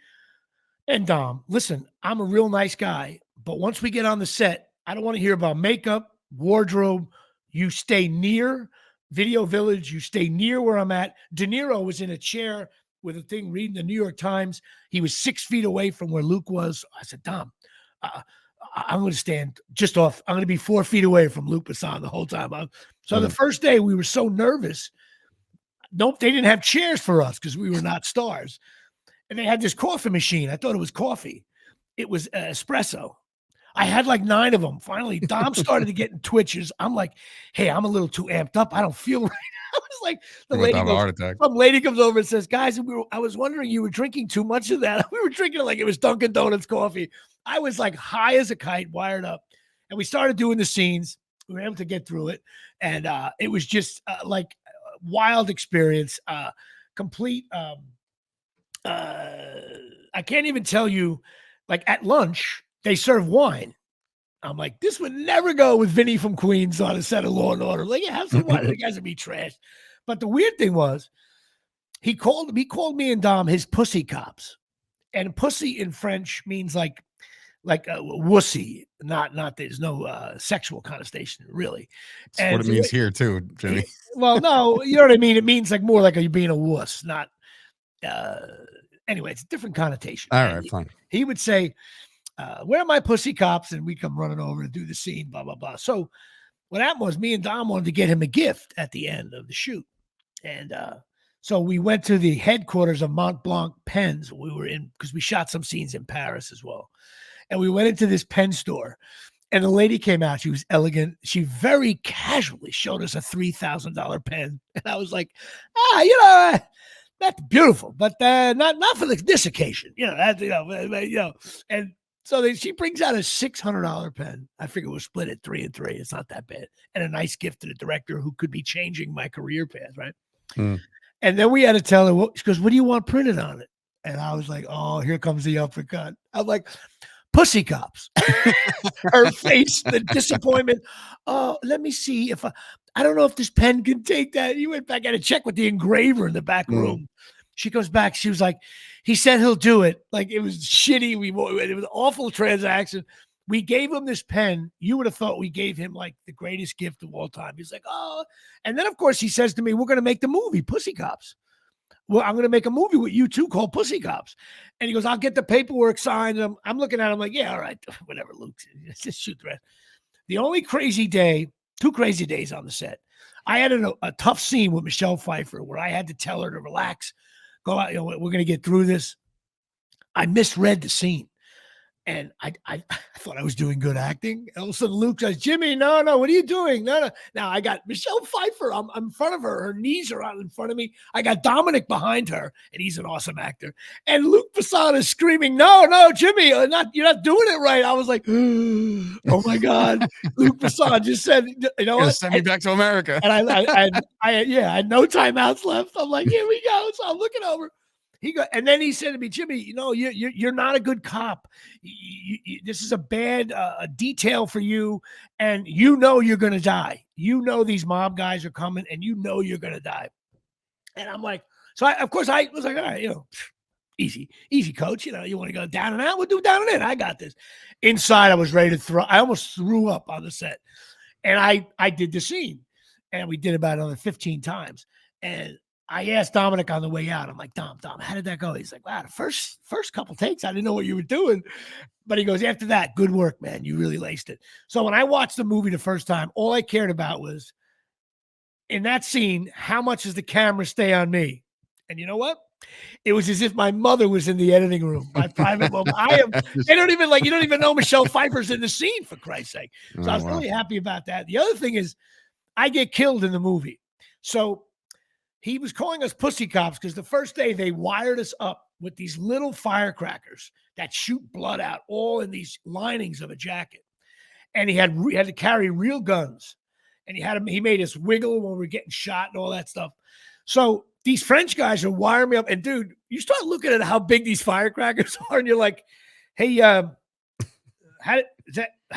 and Dom, listen, I'm a real nice guy, but once we get on the set, I don't want to hear about makeup, wardrobe. You stay near Video Village. You stay near where I'm at. DeNiro was in a chair with a thing reading the New York Times. He was 6 feet away from where Luke was. I said, Dom, I'm going to stand just off. I'm going to be 4 feet away from Luke Besson the whole time. So the first day we were so nervous. Nope, they didn't have chairs for us because we were not stars. And they had this coffee machine. I thought it was coffee. It was espresso. I had like 9 of them. Finally, Dom started to get in twitches. I'm like, hey, I'm a little too amped up. I don't feel right. I was like, some lady comes over and says, guys, I was wondering, you were drinking too much of that. We were drinking it like it was Dunkin' Donuts coffee. I was like high as a kite, wired up. And we started doing the scenes. We were able to get through it. And it was just like wild experience. Complete. I can't even tell you. Like at lunch, they serve wine. I'm like, this would never go with Vinny from Queens on a set of Law and Order. Like, yeah, have some wine. The guys would be trash. But the weird thing was, he called me and Dom his pussy cops, and pussy in French means like a wussy. Not there's no sexual connotation really. That's what it means here too, Jimmy. Well, no, you know what I mean. It means like more like you being a wuss, not. Anyway, it's a different connotation. All right, fine. He would say, where are my pussy cops? And we come running over to do the scene, blah, blah, blah. So what happened was me and Dom wanted to get him a gift at the end of the shoot. And so we went to the headquarters of Mont Blanc Pens. We were in, because we shot some scenes in Paris as well. And we went into this pen store. And the lady came out. She was elegant. She very casually showed us a $3,000 pen. And I was like, that's beautiful, but not for this occasion. And so she brings out a $600 pen. I figure we'll split it 3 and 3. It's not that bad. And a nice gift to the director who could be changing my career path, right? Mm. And then we had to tell her, she goes, what do you want printed on it? And I was like, oh, here comes the uppercut. I'm like, pussy cops. Her face, the disappointment. Oh, let me see if I don't know if this pen can take that. You went back, I had to check with the engraver in the back room. She goes back. She was like, he said he'll do it. Like, it was shitty. It was an awful transaction. We gave him this pen. You would have thought we gave him like the greatest gift of all time. He's like, oh. And then, of course, he says to me, we're going to make the movie Pussy Cops. Well, I'm going to make a movie with you two called Pussy Cops. And he goes, I'll get the paperwork signed. And I'm looking at him like, yeah, all right, whatever, Luke. Just shoot the rest. The only crazy day, 2 crazy days on the set. I had a tough scene with Michele Pfeiffer where I had to tell her to relax, go out, we're going to get through this. I misread the scene. And I thought I was doing good acting. And all of a sudden, Luke says, Jimmy, no, what are you doing? No. Now I got Michele Pfeiffer. I'm in front of her. Her knees are out in front of me. I got Dominick behind her, and he's an awesome actor. And Luc Besson is screaming, no, Jimmy, you're not doing it right. I was like, oh my God. Luc Besson just said, you know what? Send me back to America. And I had no timeouts left. I'm like, here we go. So I'm looking over. And then he said to me, Jimmy, you're not a good cop. This is a bad detail for you, and you're going to die. These mob guys are coming, and you're going to die. And I'm like, so I was like, all right, easy, coach. You want to go down and out? We'll do down and in. I got this. Inside, I was ready to throw. I almost threw up on the set, and I did the scene, and we did about another 15 times, and I asked Dominick on the way out. I'm like, Dom, how did that go? He's like, wow, the first couple takes, I didn't know what you were doing. But he goes, after that, good work, man. You really laced it. So when I watched the movie the first time, all I cared about was, in that scene, how much does the camera stay on me? And you know what? It was as if my mother was in the editing room, my private moment. You don't even know Michele Pfeiffer's in the scene, for Christ's sake. So I was really happy about that. The other thing is, I get killed in the movie. So he was calling us pussy cops because the first day they wired us up with these little firecrackers that shoot blood out, all in these linings of a jacket. And he had to carry real guns. And he made us wiggle when we were getting shot and all that stuff. So these French guys are wiring me up. And dude, you start looking at how big these firecrackers are, and you're like, hey, how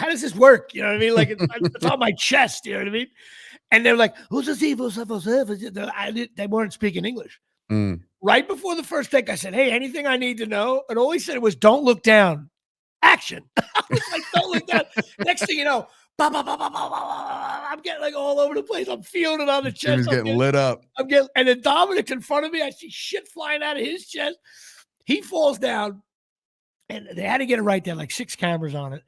does this work? You know what I mean? Like, it's on my chest. You know what I mean? And they're like, they weren't speaking English. Right before the first take, I said, hey, anything I need to know? And all he said was, don't look down. Action. I was like, don't look down. Next thing you know, I'm getting like all over the place. I'm feeling it on the chest. He was getting lit up. And then Dominick's in front of me. I see shit flying out of his chest. He falls down. And they had to get it right there, like 6 cameras on it.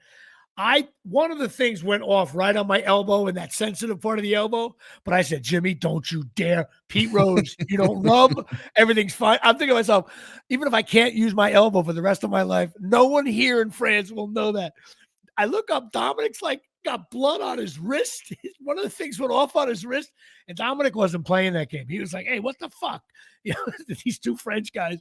One of the things went off right on my elbow, in that sensitive part of the elbow. But I said, Jimmy, don't you dare. Pete Rose, you don't rub. Everything's fine. I'm thinking to myself, even if I can't use my elbow for the rest of my life, no one here in France will know that. I look up, Dominick's like got blood on his wrist. One of the things went off on his wrist, and Dominick wasn't playing that game. He was like, hey, what the fuck? These 2 French guys.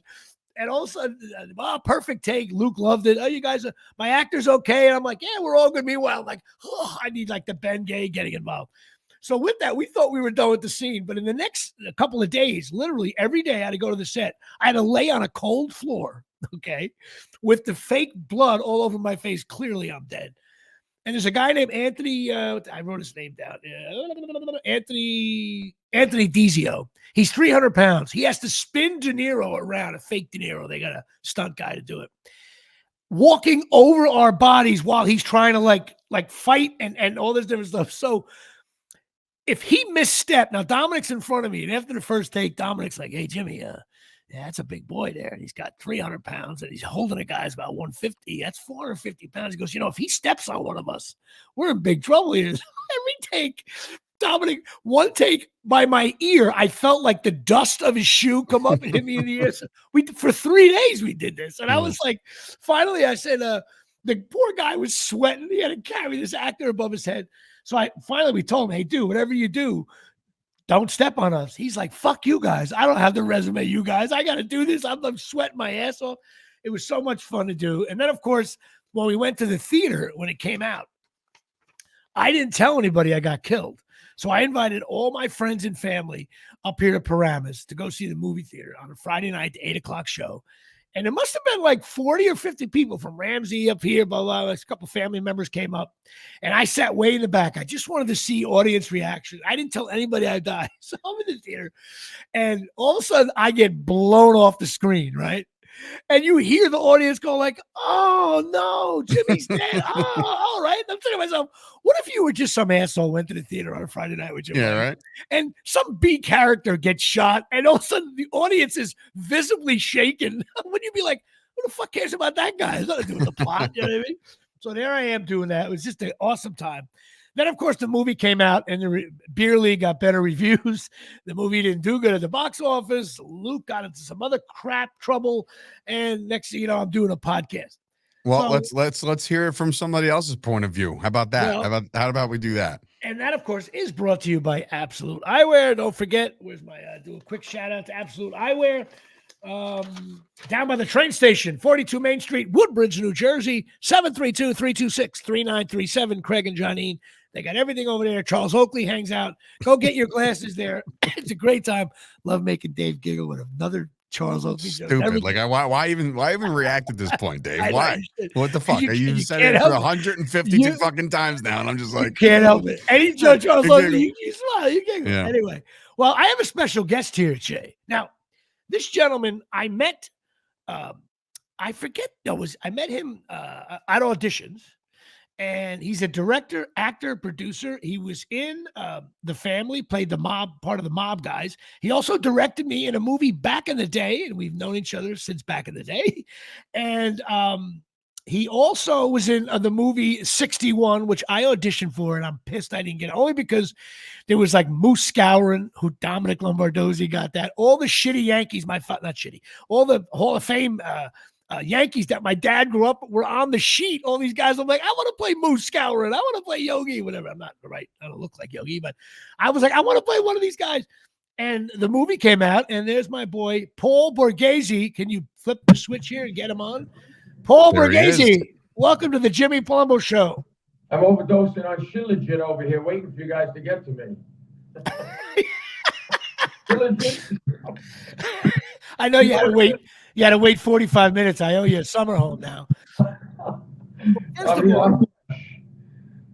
And all of a sudden, perfect take. Luke loved it. Oh, you guys, my actor's okay. And I'm like, yeah, we're all good. Meanwhile, I'm like, I need like the Ben Gay getting involved. So with that, we thought we were done with the scene. But in the next couple of days, literally every day I had to go to the set. I had to lay on a cold floor, okay, with the fake blood all over my face. Clearly, I'm dead. And there's a guy named Anthony. I wrote his name down. Anthony Dizio. He's 300 pounds. He has to spin DeNiro around, a fake DeNiro. They got a stunt guy to do it. Walking over our bodies while he's trying to like fight and all this different stuff. So if he misstepped, now Dominick's in front of me, and after the first take, Dominick's like, "Hey Jimmy, yeah, that's a big boy there, and he's got 300 pounds, and he's holding a guy's about 150. That's 450 pounds." He goes, "If he steps on one of us, we're in big trouble here." Every take, Dominick, one take by my ear, I felt like the dust of his shoe come up and hit me in the ear. So for 3 days we did this, and I was like, finally, I said, the poor guy was sweating. He had to carry this actor above his head. So we told him, "Hey, dude, whatever you do, don't step on us." He's like, "Fuck you guys. I don't have the resume, you guys. I got to do this. I'm sweating my ass off." It was so much fun to do. And then, of course, when we went to the theater, when it came out, I didn't tell anybody I got killed. So I invited all my friends and family up here to Paramus to go see the movie theater on a Friday night, 8:00 show. And it must have been like 40 or 50 people from Ramsey up here, blah, blah, blah. A couple family members came up, and I sat way in the back. I just wanted to see audience reaction. I didn't tell anybody I died. So I'm in the theater, and all of a sudden I get blown off the screen, right? And you hear the audience go like, "Oh no, Jimmy's dead." Oh, all right. And I'm thinking to myself, what if you were just some asshole went to the theater on a Friday night with Jimmy? Yeah, right. And some B character gets shot, and all of a sudden the audience is visibly shaken. Wouldn't you be like, "Who the fuck cares about that guy? It's nothing to do with the plot." You know what I mean? So there I am doing that. It was just an awesome time. Then, of course, the movie came out, and the Beer League got better reviews. The movie didn't do good at the box office. Luke got into some other crap trouble, and next thing you know, I'm doing a podcast. Well, so, let's hear it from somebody else's point of view. How about that? Well, how about we do that? And that, of course, is brought to you by Absolute Eyewear. Don't forget, where's my do a quick shout out to Absolute Eyewear. Down by the train station, 42 Main Street, Woodbridge, New Jersey, 732-326-3937. Craig and Johnine, they got everything over there. Charles Oakley hangs out. Go get your glasses there. It's a great time. Love making Dave giggle with another Charles Oakley joke. Stupid. Like, why even react at this point, Dave? Why? What the fuck? You said it for 152 fucking times now, and I'm just like, can't help it. Any joke, Charles Oakley, you smile, you giggle. Yeah. Anyway, well, I have a special guest here, Jay. Now, this gentleman I met, I met him at auditions, and he's a director, actor, producer. He was in The Family, played the mob, part of the mob guys. He also directed me in a movie back in the day, and we've known each other since back in the day. And he also was in the movie 61, which I auditioned for, and I'm pissed I didn't get it, only because there was like Moose Scourin, who Dominick Lombardozzi got that. All the shitty Yankees, not shitty, all the Hall of Fame Yankees that my dad grew up were on the sheet. All these guys, I'm like, I want to play Moose Scourin. I want to play Yogi, whatever. I'm not right. I don't look like Yogi, but I was like, I want to play one of these guys. And the movie came out, and there's my boy, Paul Borghese. Can you flip the switch here and get him on? Paul Borghese, welcome to the Jimmy Palumbo Show. I'm overdosing on Shilajit over here, waiting for you guys to get to me. I know you had to wait. You had to wait 45 minutes. I owe you a summer home now.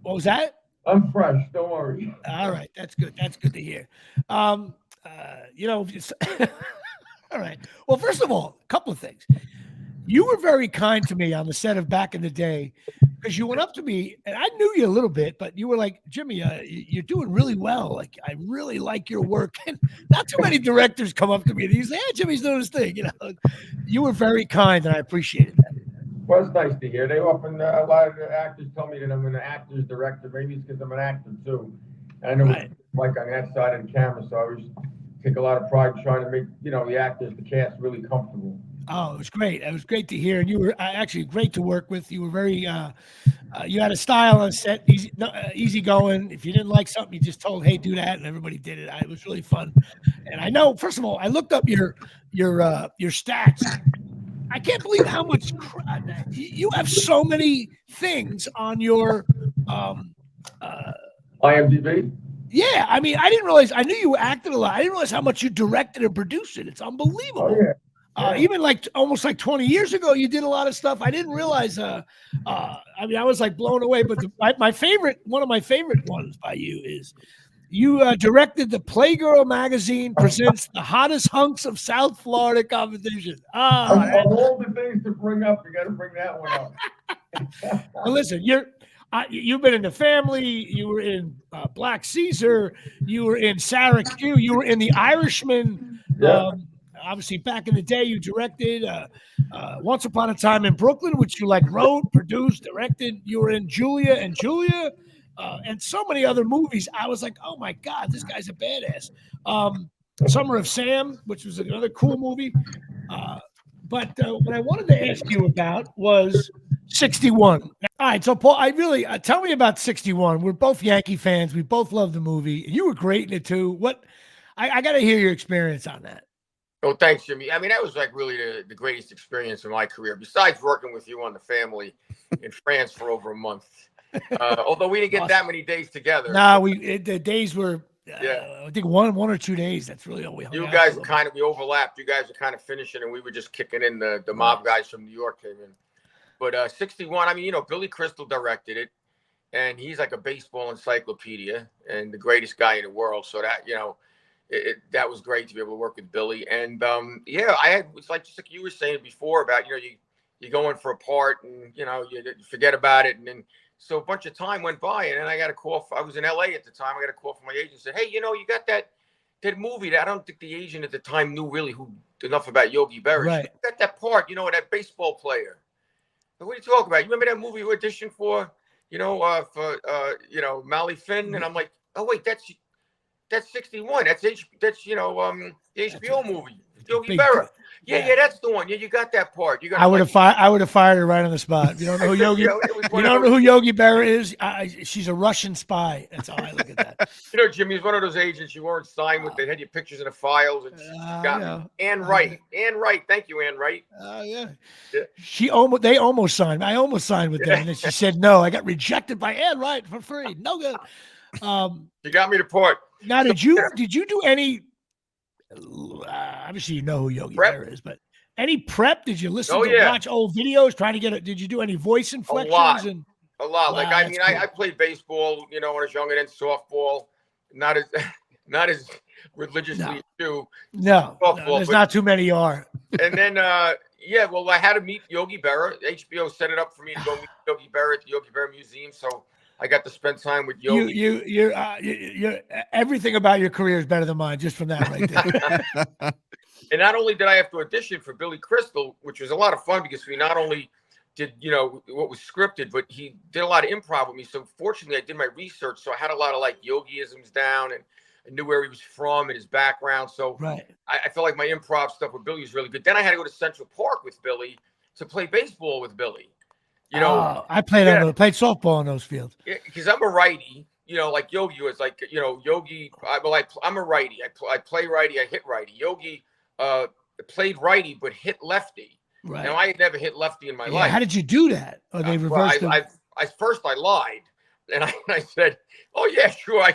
What was that? I'm fresh. Don't worry. All right, that's good. That's good to hear. All right. Well, first of all, a couple of things. You were very kind to me on the set of Back in the Day, because you went up to me, and I knew you a little bit, but you were like, "Jimmy, you're doing really well. Like, I really like your work." And not too many directors come up to me and you say, "Yeah, Jimmy's doing his thing." You were very kind, and I appreciated that. Well, it's nice to hear. They often, a lot of the actors tell me that I'm an actor's director. Maybe it's because I'm an actor too. And I know it's like on that side of the camera, so I always take a lot of pride in trying to make, the actors, the cast, really comfortable. Oh, it was great. It was great to hear. And you were actually great to work with. You were very, you had a style on set, easy going. If you didn't like something, you just told, "Hey, do that." And everybody did it. It was really fun. And I know, first of all, I looked up your stats. I can't believe how much you have so many things on your IMDb? Yeah, I mean, I didn't realize. I knew you acted a lot. I didn't realize how much you directed and produced it. It's unbelievable. Oh, yeah. Even like almost like 20 years ago, you did a lot of stuff. I didn't realize. I mean, I was like blown away. But my favorite, one of my favorite ones by you is you directed the Playgirl magazine presents the hottest hunks of South Florida competition. Of all the things to bring up, you got to bring that one up. Well, listen, you've been in The Family. You were in Black Caesar. You were in Sarah Q. You were in The Irishman. Yeah. Obviously, back in the day, you directed Once Upon a Time in Brooklyn, which you like wrote, produced, directed. You were in Julia and Julia, and so many other movies. I was like, oh my God, this guy's a badass. Summer of Sam, which was another cool movie. But what I wanted to ask you about was 61. All right, so Paul, I really tell me about 61. We're both Yankee fans. We both love the movie. You were great in it too. What? I got to hear your experience on that. Oh, thanks, Jimmy. I mean, that was like really the greatest experience in my career, besides working with you on The Family in France for over a month. Although we didn't get that many days together. No, the days were, I think one or 2 days. That's really all we hung out. You guys were we overlapped. You guys were kind of finishing, and we were just kicking in. The mob guys from New York came in. But 61, I mean, Billy Crystal directed it, and he's like a baseball encyclopedia and the greatest guy in the world. So that, that was great to be able to work with Billy. And it's like just like you were saying before about, you go in for a part and, you forget about it. And then, so a bunch of time went by, and then I got a call. I was in LA at the time. I got a call from my agent and said, hey, you got that movie that I don't think the agent at the time knew really enough about Yogi Berra. Right. You got that part, that baseball player. What are you talking about? You remember that movie you auditioned for, Mally Finn? And I'm like, oh wait, that's 61. That's the HBO movie, Yogi Berra. Yeah, that's the one. Yeah, you got that part. You got. I would have fired her right on the spot. You don't know who Yogi. You don't know who Yogi Berra is. She's a Russian spy. That's how I look at that. Jimmy's one of those agents you weren't signed with. They had your pictures in the files. And she got me. Ann Wright. Ann Wright. Thank you, Ann Wright. Yeah. They almost signed. I almost signed with them, and then she said no. I got rejected by Ann Wright for free. No good. You got me the part. Now, did you do any? Obviously, you know who Yogi Berra is, but any prep? Did you listen to watch old videos? Trying to get it? Did you do any voice inflections? A lot. Wow, like I played baseball, when I was younger, than softball. Not as religiously as you. No, there's not too many are. And then I had to meet Yogi Berra. HBO set it up for me to go meet Yogi Berra at the Yogi Berra Museum. So I got to spend time with Yogi. You're everything about your career is better than mine, just from that right there. And not only did I have to audition for Billy Crystal, which was a lot of fun because we not only did what was scripted, but he did a lot of improv with me. So fortunately, I did my research, so I had a lot of like Yogiisms down, and I knew where he was from and his background. So I felt like my improv stuff with Billy was really good. Then I had to go to Central Park with Billy to play baseball with Billy. I played softball in those fields. Because I'm a righty, like Yogi was like, Yogi. I'm a righty. I play righty. I hit righty. Yogi played righty but hit lefty. Right. Now I had never hit lefty in my life. How did you do that? Or they reversed it? I lied, and I said, "Oh yeah, sure,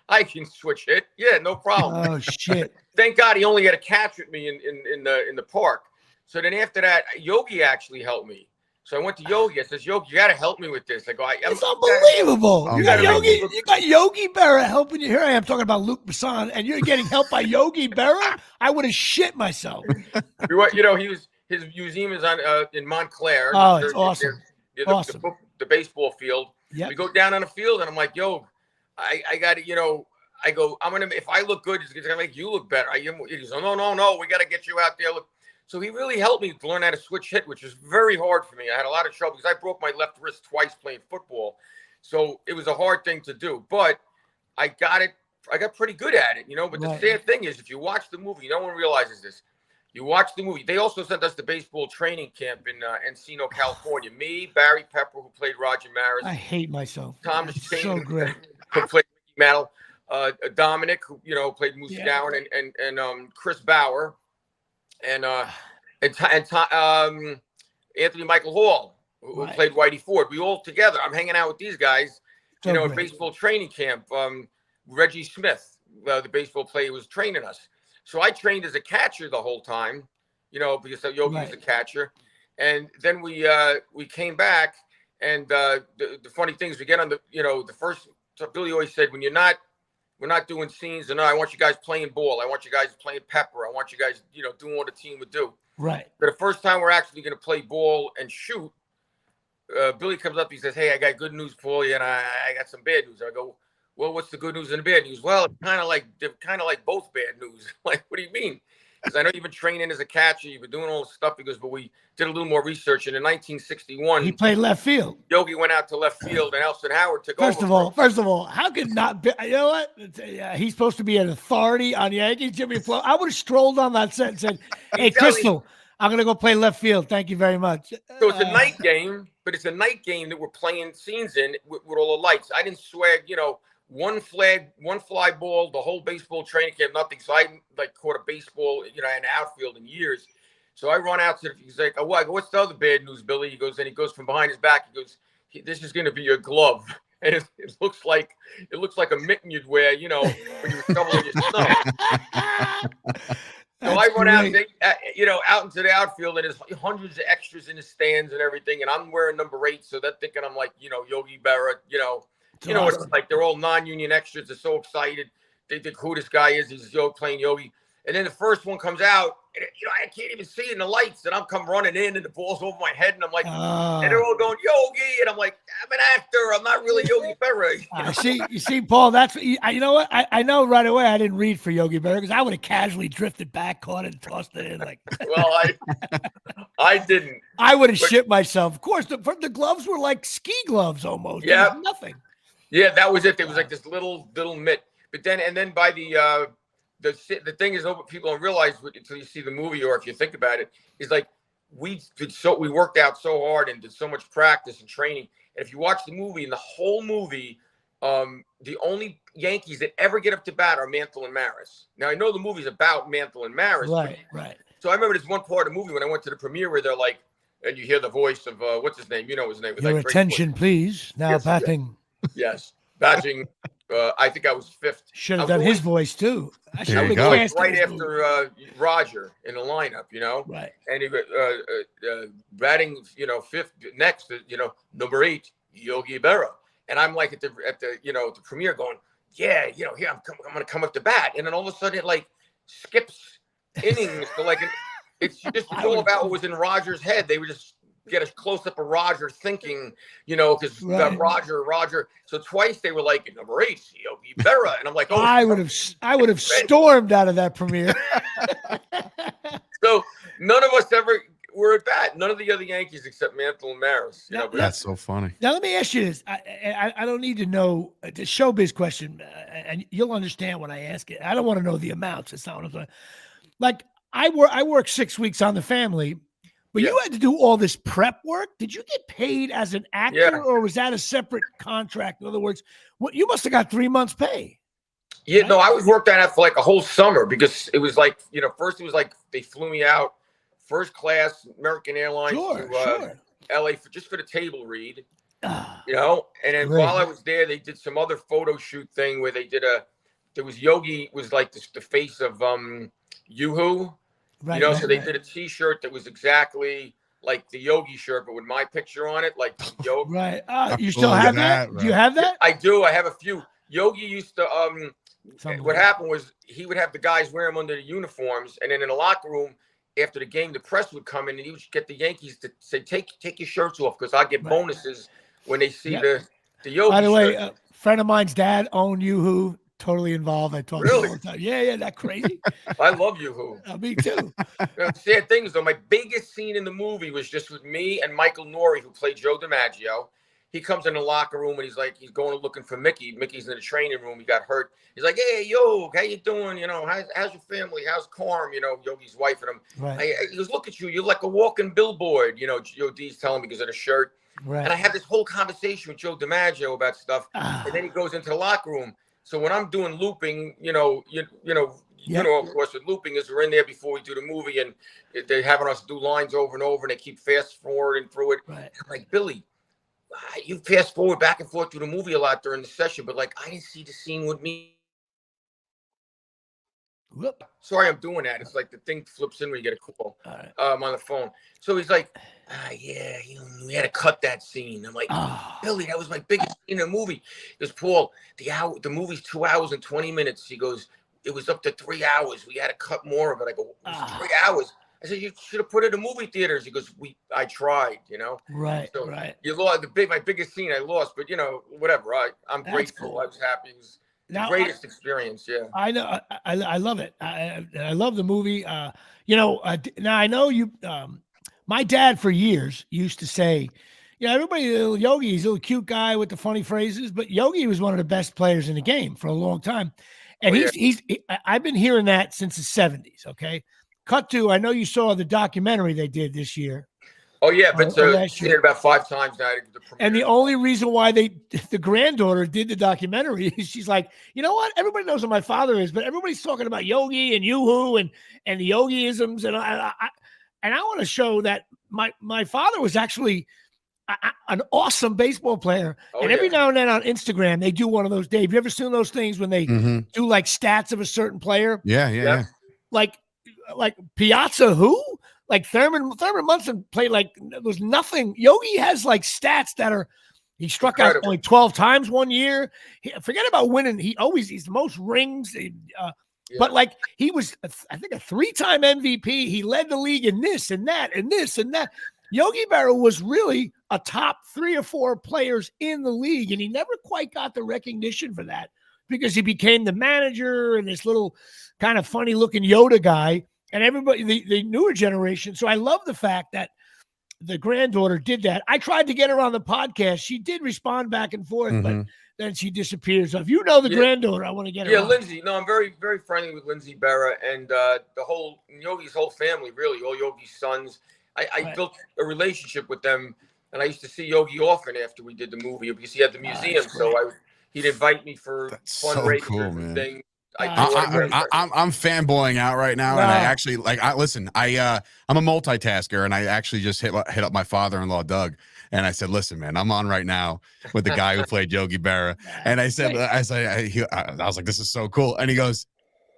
I can switch hit. Yeah, no problem." Oh shit! Thank God he only had a catch with me in the park. So then after that, Yogi actually helped me. So I went to Yogi. I says, Yogi, you got to help me with this. I go, it's unbelievable. You got Yogi Berra helping you. Here I am talking about Luc Besson, and you're getting help by Yogi Berra? I would have shit myself. His museum is in Montclair. Oh, it's awesome. The baseball field. Yep. We go down on the field, and I'm like, yo, I got to, I go, if I look good, it's going to make you look better. He goes, no, we got to get you out there. Look. So he really helped me to learn how to switch hit, which was very hard for me. I had a lot of trouble because I broke my left wrist twice playing football. So it was a hard thing to do, but I got it. I got pretty good at it, But the sad thing is, if you watch the movie, no one realizes this. You watch the movie. They also sent us to baseball training camp in Encino, California. Me, Barry Pepper, who played Roger Maris. I hate myself. Thomas Shane, so great. who played Mickey Mantle. Dominick, who played Moose Gowan, and Chris Bauer. And Anthony Michael Hall, who played Whitey Ford. We all together. I'm hanging out with these guys, at baseball training camp. Reggie Smith, the baseball player, was training us. So I trained as a catcher the whole time, because Yogi was a catcher. And then we came back, and the funny thing is we get on the first. So Billy always said, we're not doing scenes, and I want you guys playing ball. I want you guys playing pepper. I want you guys, doing what a team would do. Right. But the first time we're actually going to play ball and shoot, Billy comes up. He says, "Hey, I got good news for you, and I got some bad news." I go, "Well, what's the good news and the bad news?" "Well, it's kind of like both bad news." Like, what do you mean? Because I know you've been training as a catcher, you've been doing all this stuff. He goes, "But we did a little more research, and in 1961, he played left field. Yogi went out to left field, and Elson Howard took First over." First of all, how could not be? You know what? He's supposed to be an authority on Yankees. Jimmy Palumbo. I would have strolled on that set and said, "Hey, Crystal, I'm going to go play left field. Thank you very much." So it's a night game, but it's a night game that we're playing scenes in with all the lights. I didn't swag, one flag, one fly ball, the whole baseball training camp, nothing. So I caught a baseball, in the outfield in years. So I run out to he's like, "Oh, I go, what's the other bad news, Billy?" He goes from behind his back. He goes, "This is going to be your glove." And it looks like a mitten you'd wear, when you were shoveling your snow. So I run out, out into the outfield, and there's hundreds of extras in the stands and everything. And I'm wearing number 8. So they're thinking I'm like, Yogi Berra, what it's like. They're all non-union extras. They're so excited. They think who this guy is. He's playing Yogi. And then the first one comes out, and, I can't even see it in the lights. And I'm come running in, and the ball's over my head. And I'm like, and they're all going, "Yogi." And I'm like, "I'm an actor. I'm not really Yogi Berra." You see, Paul, that's what you know what? I know right away I didn't read for Yogi Berra because I would have casually drifted back, caught it, and tossed it in. Like, well, I didn't. I would have shit myself. Of course, the gloves were like ski gloves almost. Yeah. Nothing. Yeah, that was it. There was like this little mitt. But then by the thing is, people don't realize until you see the movie, or if you think about it, is like we worked out so hard and did so much practice and training. And if you watch the movie, in the whole movie, the only Yankees that ever get up to bat are Mantle and Maris. Now I know the movie's about Mantle and Maris, right. So I remember this one part of the movie when I went to the premiere where they're like, and you hear the voice of what's his name? You know his name. Your attention, please. Now yes, batting. Yes, batting. I think I was 5th. Should have done his voice too. There you go. Right after Roger in the lineup, Right. And he batting, 5th next, number 8, Yogi Berra. And I'm like at the the premiere going, yeah, here I'm going to come up to bat, and then all of a sudden it like skips innings. So it's all about what was in Roger's head. They would just get a close up of Roger thinking, because Roger. So twice they were like, "Number 8, Yogi Berra," and I'm like, "Oh!" I would have stormed out of that premiere. So none of us ever were at bat. None of the other Yankees except Mantle and Maris. That's so funny. Now let me ask you this: I don't need to know the showbiz question, and you'll understand when I ask it. I don't want to know the amounts. It's not what I'm saying. Like I work 6 weeks on The Family. But you had to do all this prep work. Did you get paid as an actor, or was that a separate contract? In other words, you must have got 3 months' pay. Yeah, right? No, I was worked on that for like a whole summer because it was like, first it was like they flew me out first class, American Airlines to LA just for the table read, and then while I was there, they did some other photo shoot thing where there was Yogi was like the face of Yoo-Hoo. Right, so they did a T-shirt that was exactly like the Yogi shirt, but with my picture on it, like Yogi. Right. You still have that? Do you have that? I do. I have a few. Yogi used to. What happened was he would have the guys wear them under the uniforms, and then in the locker room after the game, the press would come in and he would get the Yankees to say, "Take your shirts off," because I get bonuses when they see the Yogi. By the way, a friend of mine's dad owned Yoo-Hoo. Totally involved. I talk all the time. Yeah, that crazy. I love Yoo-Hoo. Me too. Sad things though. My biggest scene in the movie was just with me and Michael Nori, who played Joe DiMaggio. He comes in the locker room and he's going looking for Mickey. Mickey's in the training room. He got hurt. He's like, "Hey, yo, how you doing? How's your family? How's Carm? Yogi's wife and him." Right. He goes, "Look at you. You're like a walking billboard." Joe D's telling me because of the shirt. Right. And I had this whole conversation with Joe DiMaggio about stuff. And then he goes into the locker room. So when I'm doing looping, of course, with looping is we're in there before we do the movie, and they're having us do lines over and over, and they keep fast forwarding through it. Right. I'm like, "Billy, you fast forward back and forth through the movie a lot during the session, but like I didn't see the scene with me Whoop. Sorry, I'm doing that. It's like the thing flips in when you get a call. All right. On the phone. So he's like, yeah, we had to cut that scene. I'm like, Oh. Billy, that was my biggest scene in the movie. He goes, Paul, the movie's 2 hours and 20 minutes. He goes, it was up to 3 hours. We had to cut more of it. I go, it was 3 hours. I said, you should have put it in movie theaters. He goes, I tried, Right, So right. you lost my biggest scene. I lost, but whatever. I'm That's grateful. cool. I was happy. It was the Now, greatest experience. Yeah. I know. I love it. I love the movie. Now I know you. My dad for years used to say, everybody, Yogi, he's a little cute guy with the funny phrases, but Yogi was one of the best players in the game for a long time. And I've been hearing that since the 70s. Okay. Cut to, I know you saw the documentary they did this year. Oh yeah, but last seen year. it about 5 times now. And the only reason why the granddaughter did the documentary is she's like, you know what? Everybody knows who my father is, but everybody's talking about Yogi and Yoo-hoo and the Yogi-isms. And I want to show that my father was actually an awesome baseball player. And every now and then on Instagram, they do one of those. Dave, you ever seen those things when they do like stats of a certain player? Yeah. Like Piazza, who? Like Thurman Munson played like there was nothing. Yogi has like stats that are, he struck out only 12 times one year. Forget about winning. He's the most rings. But like he was, I think, a 3-time MVP. He led the league in this and that and this and that. Yogi Berra was really a top 3 or 4 players in the league, and he never quite got the recognition for that because he became the manager and this little kind of funny looking Yoda guy. And everybody, the newer generation. So I love the fact that the granddaughter did that. I tried to get her on the podcast. She did respond back and forth, but then she disappears. So if you know the granddaughter, I want to get her on. Lindsay. No, I'm very, very friendly with Lindsay Berra and Yogi's whole family, really, all Yogi's sons. I built a relationship with them, and I used to see Yogi often after we did the movie because he had the museum. So he'd invite me for fundraisers and things. I'm fanboying out right now, and I actually listen. I'm a multitasker, and I actually just hit up my father-in-law Doug, and I said, "Listen, man, I'm on right now with the guy who played Yogi Berra," and I said, I was like, "This is so cool," and he goes,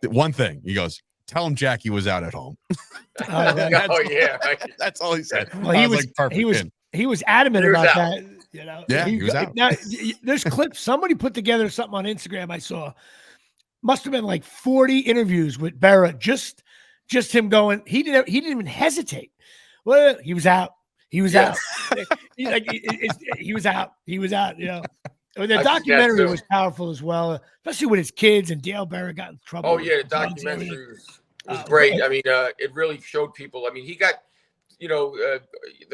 "One thing," he goes, "Tell him Jackie was out at home." That's all he said. Well, he was adamant about that. Yeah, he was out. Now, there's clips. Somebody put together something on Instagram I saw. Must have been like 40 interviews with Berra. Just him going. He didn't even hesitate. Well, he was out. He was out. He was out. He was out. The documentary was powerful as well, especially with his kids and Dale Berra got in trouble. Oh yeah, the documentary was great. I mean, it really showed people. I mean, he got, the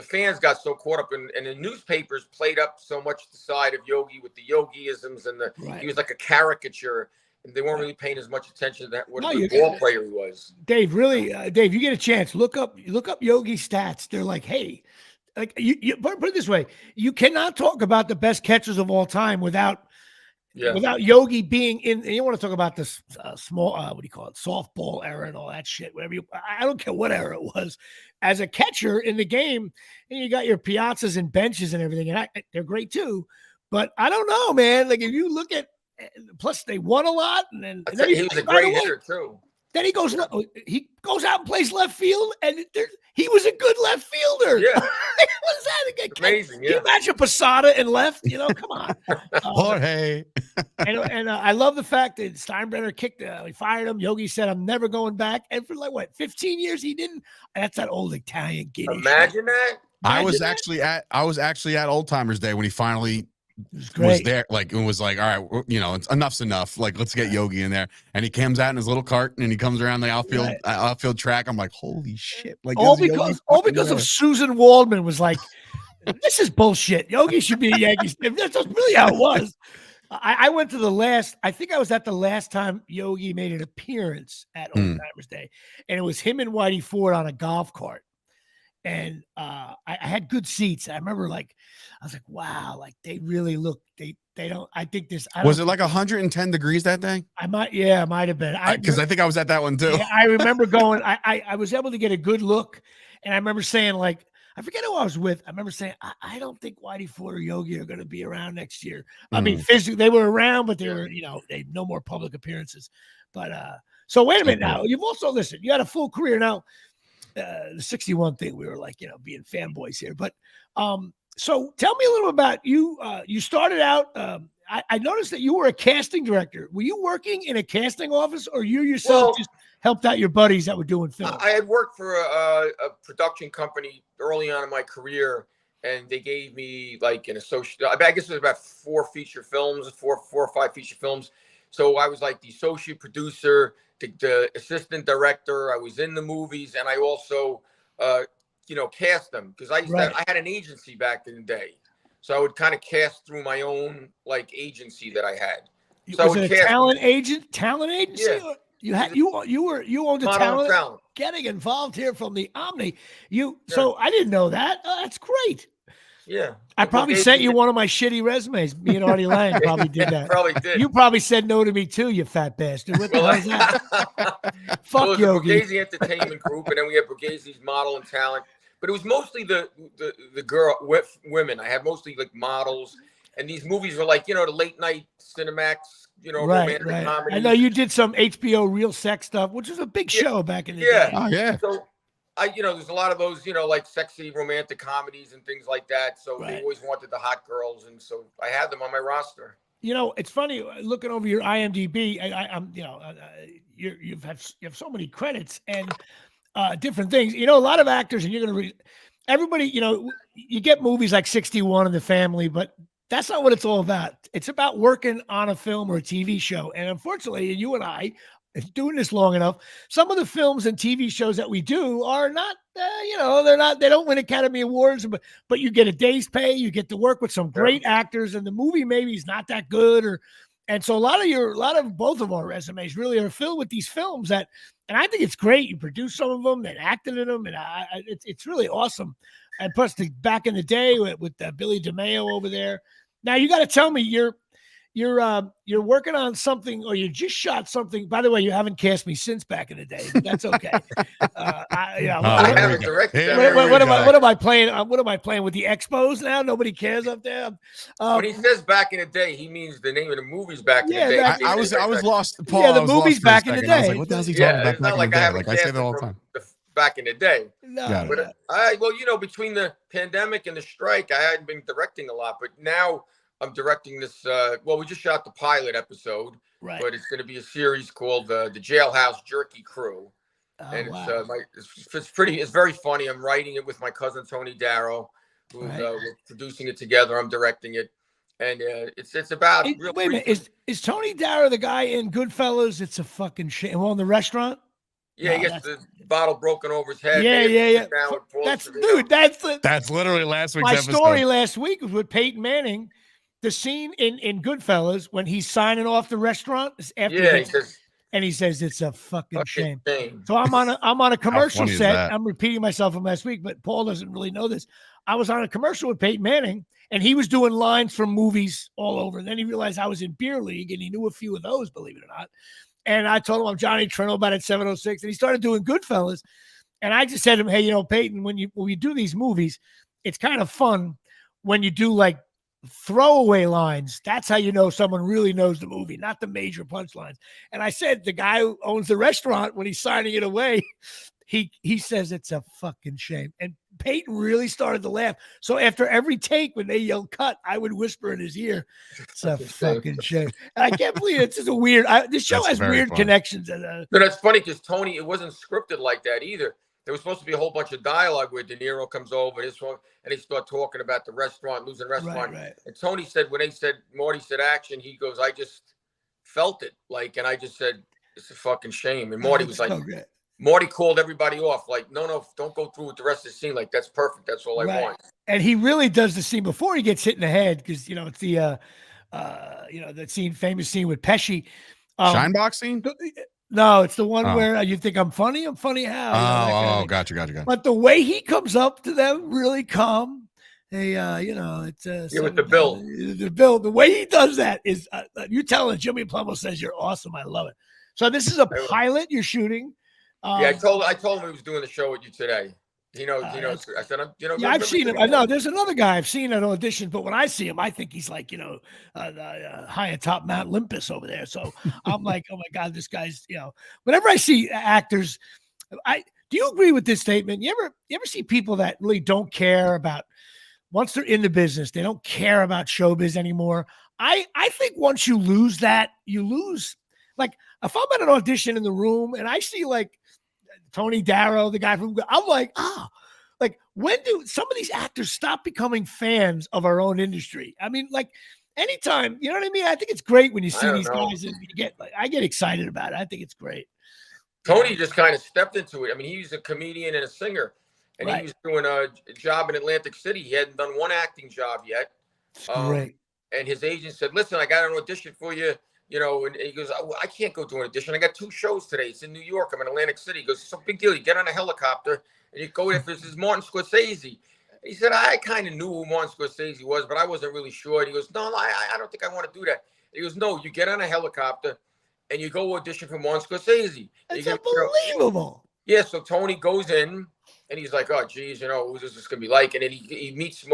fans got so caught up in, and the newspapers played up so much the side of Yogi with the Yogi-isms and he was like a caricature. They weren't really paying as much attention to that what a ball player he was. Dave, really, Dave, you get a chance. Look up Yogi stats. They're like, hey, like you put it this way: you cannot talk about the best catchers of all time without Yogi being in. And you want to talk about this small, what do you call it, softball era and all that shit. Whatever I don't care what era it was. As a catcher in the game, and you got your Piazzas and benches and everything, and they're great too. But I don't know, man. Like if you look at. Plus, they won a lot, and then he was a great hitter too. Then he goes out and plays left field, and he was a good left fielder. Yeah, what is that? Amazing. Can you imagine Posada in left? Come on, Jorge. and I love the fact that Steinbrenner he fired him. Yogi said, "I'm never going back," and for 15 years he didn't. That's that old Italian giddy. Imagine that. I was actually at Old Timers Day when he finally. Was there like it was like, all right, it's enough's enough. Like, let's get Yogi in there. And he comes out in his little cart and he comes around the outfield track. I'm like, holy shit! Like all because of Susan Waldman was like, this is bullshit. Yogi should be a Yankees. That's really how it was. I went to I think I was at the last time Yogi made an appearance at Old Timers Day, and it was him and Whitey Ford on a golf cart. And I had good seats. I remember I was like, wow, like they really look, they don't, I think this. Was it like 110 degrees that day? It might have been. Because I think I was at that one too. Yeah, I remember going, I was able to get a good look. And I remember saying I forget who I was with. I remember saying, I don't think Whitey Ford or Yogi are going to be around next year. I mean, physically they were around, but they were, they no more public appearances. But so wait a minute now. You've also listened. You had a full career now. The 61 thing, we were like, being fanboys here. But so tell me a little about you. You started out. I noticed that you were a casting director. Were you working in a casting office, or you yourself just helped out your buddies that were doing film? I had worked for a production company early on in my career, and they gave me like an associate. I guess it was about four or five feature films. So I was like the associate producer, the assistant director. I was in the movies, and I also, cast them because I had an agency back in the day. So I would kind of cast through my own like agency that I had. So was it a talent agency? Yeah. You owned a talent. Getting involved here from the Omni. So I didn't know that. Oh, that's great. Yeah. I probably sent you one of my shitty resumes. Me and Artie Lang probably did that. Probably did. You probably said no to me too, you fat bastard. What the hell is that? Fuck Yogi. Borghese Entertainment Group, and then we had Borghese's Model and Talent. But it was mostly the women. I had mostly like models, and these movies were like, the late night Cinemax, romantic comedy. I know you did some HBO real sex stuff, which was a big show back in the day. Oh, yeah. So there's a lot of those, like sexy romantic comedies and things like that. So they always wanted the hot girls, and so I had them on my roster. It's funny looking over your IMDb. You have so many credits and different things. A lot of actors, and you're going to read everybody. You get movies like 61 and The Family, but that's not what it's all about. It's about working on a film or a TV show. And unfortunately, you and I, doing this long enough, some of the films and TV shows that we do are not, they don't win Academy Awards, but you get a day's pay, you get to work with some great actors, and the movie maybe is not that good, and so a lot of both of our resumes really are filled with these films and I think it's great. You produce some of them, and acted in them, and it's really awesome. And plus, back in the day with Billy DeMeo over there. Now you got to tell me you're working on something, or you just shot something. By the way, you haven't cast me since back in the day, but that's okay. I haven't directed. What am I playing? What am I playing with the Expos now? Nobody cares up there. When he says back in the day, he means the name of the movies back in the day. I was lost, Paul. Yeah, the movies back in the day. I was like, what the hell is he talking about back in the day? Like I say that all the time. Back in the day. No, but between the pandemic and the strike, I hadn't been directing a lot, but now I'm directing this. We just shot the pilot episode, but it's going to be a series called the Jailhouse Jerky Crew, and it's very funny. I'm writing it with my cousin Tony Darrow, who's we're producing it together. I'm directing it, and it's about. Wait a minute, is Tony Darrow the guy in Goodfellas? It's a fucking shit. Well, in the restaurant. Yeah, he gets the bottle broken over his head. Yeah. That's literally last week's my episode. story last week was with Peyton Manning. The scene in Goodfellas when he's signing off the restaurant after he says it's a fucking shame. So I'm on a commercial set. I'm repeating myself from last week, but Paul doesn't really know this. I was on a commercial with Peyton Manning, and he was doing lines from movies all over. And then he realized I was in Beer League, and he knew a few of those, believe it or not. And I told him I'm Johnny Trino about at 706, and he started doing Goodfellas. And I just said to him, hey, Peyton, when you do these movies, it's kind of fun when you do like throwaway lines. That's how you know someone really knows the movie, not the major punchlines. And I said, the guy who owns the restaurant, when he's signing it away, he says it's a fucking shame. And Peyton really started to laugh. So after every take, when they yelled cut, I would whisper in his ear, it's a fucking shame. And I can't believe it's just a weird, this show has weird connections. No, that's funny because Tony, it wasn't scripted like that either. There was supposed to be a whole bunch of dialogue where DeNiro comes over, and they start talking about the restaurant, losing restaurant. Right. And Tony said, Marty said action, he goes, I just felt it. And I just said, it's a fucking shame. And Marty was like, Marty called everybody off. Like, no, don't go through with the rest of the scene. Like, that's perfect. That's all I want. And he really does the scene before he gets hit in the head. Cause it's the, that famous scene with Pesci. Shinebox scene? No, it's the one where you think I'm funny how. Gotcha. But the way he comes up to them, really calm. Hey, it's with the bill. The bill. The way he does that is you're telling Jimmy Palumbo says you're awesome. I love it. So this is a pilot you're shooting. I told him he was doing the show with you today. He knows. I said, yeah, I've seen him. I know there's another guy I've seen at auditions, but when I see him, I think he's like, high atop Mount Olympus over there. So I'm like, oh my God, this guy's, whenever I see actors, do you agree with this statement? You ever see people that really don't care about, once they're in the business, they don't care about showbiz anymore? I think once you lose that, you lose. Like if I'm at an audition in the room and I see like Tony Darrow, the guy from, I'm like, like when do some of these actors stop becoming fans of our own industry? I mean, like anytime, you know what I mean? I think it's great when you see these guys and I get excited about it. I think it's great. Tony just kind of stepped into it. I mean, he's a comedian and a singer, and he was doing a job in Atlantic City. He hadn't done one acting job yet. Great. And his agent said, listen, I got an audition for you. And he goes, I can't go do an audition. I got 2 shows today. It's in New York. I'm in Atlantic City. He goes, it's a big deal. You get on a helicopter and you go there. This is Martin Scorsese. He said, I kind of knew who Martin Scorsese was, but I wasn't really sure. And he goes, no, I don't think I want to do that. He goes, no, you get on a helicopter and you go audition for Martin Scorsese. That's unbelievable. Yeah, so Tony goes in and he's like, oh, geez, who's this going to be like? And then he meets,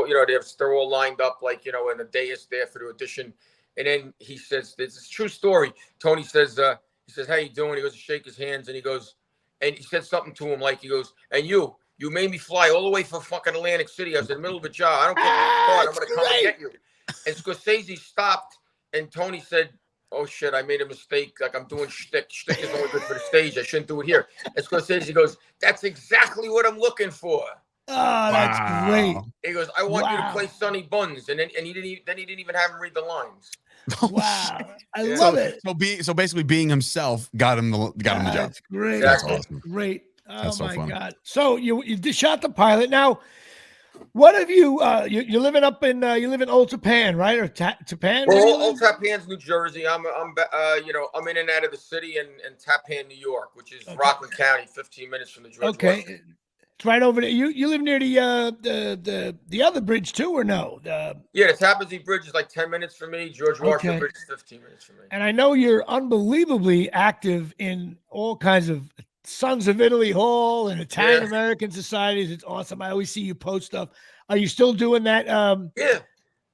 they're all lined up like, and the dais there for the audition. And then he says, this is a true story. Tony says, how you doing? He goes to shake his hands and he goes, and he said something to him like, he goes, and you made me fly all the way from fucking Atlantic City. I was in the middle of a job. I don't get you. I'm going to come and get you. And Scorsese stopped and Tony said, oh shit, I made a mistake. Like I'm doing shtick. Shtick is only good for the stage. I shouldn't do it here. And Scorsese goes, that's exactly what I'm looking for. Oh, that's great. He goes, I want you to play Sonny Buns. And then he didn't even have him read the lines. Wow, I love it. So basically, being himself got him the job. That's great. That's awesome. Great. Oh that's so my fun. God. So you shot the pilot. Now, what have you're living up in you live in Old Tappan, right? Or Tappan? Well, Old Tappan's New Jersey. I'm in and out of the city in Tappan, New York, which is Rockland County, 15 minutes from the George Washington. It's right over there. You live near the other bridge too, or no? The Tappan Zee Bridge is like 10 minutes from me. George Washington Bridge is 15 minutes from me. And I know you're unbelievably active in all kinds of Sons of Italy Hall and Italian American societies. It's awesome. I always see you post stuff. Are you still doing that? Yeah,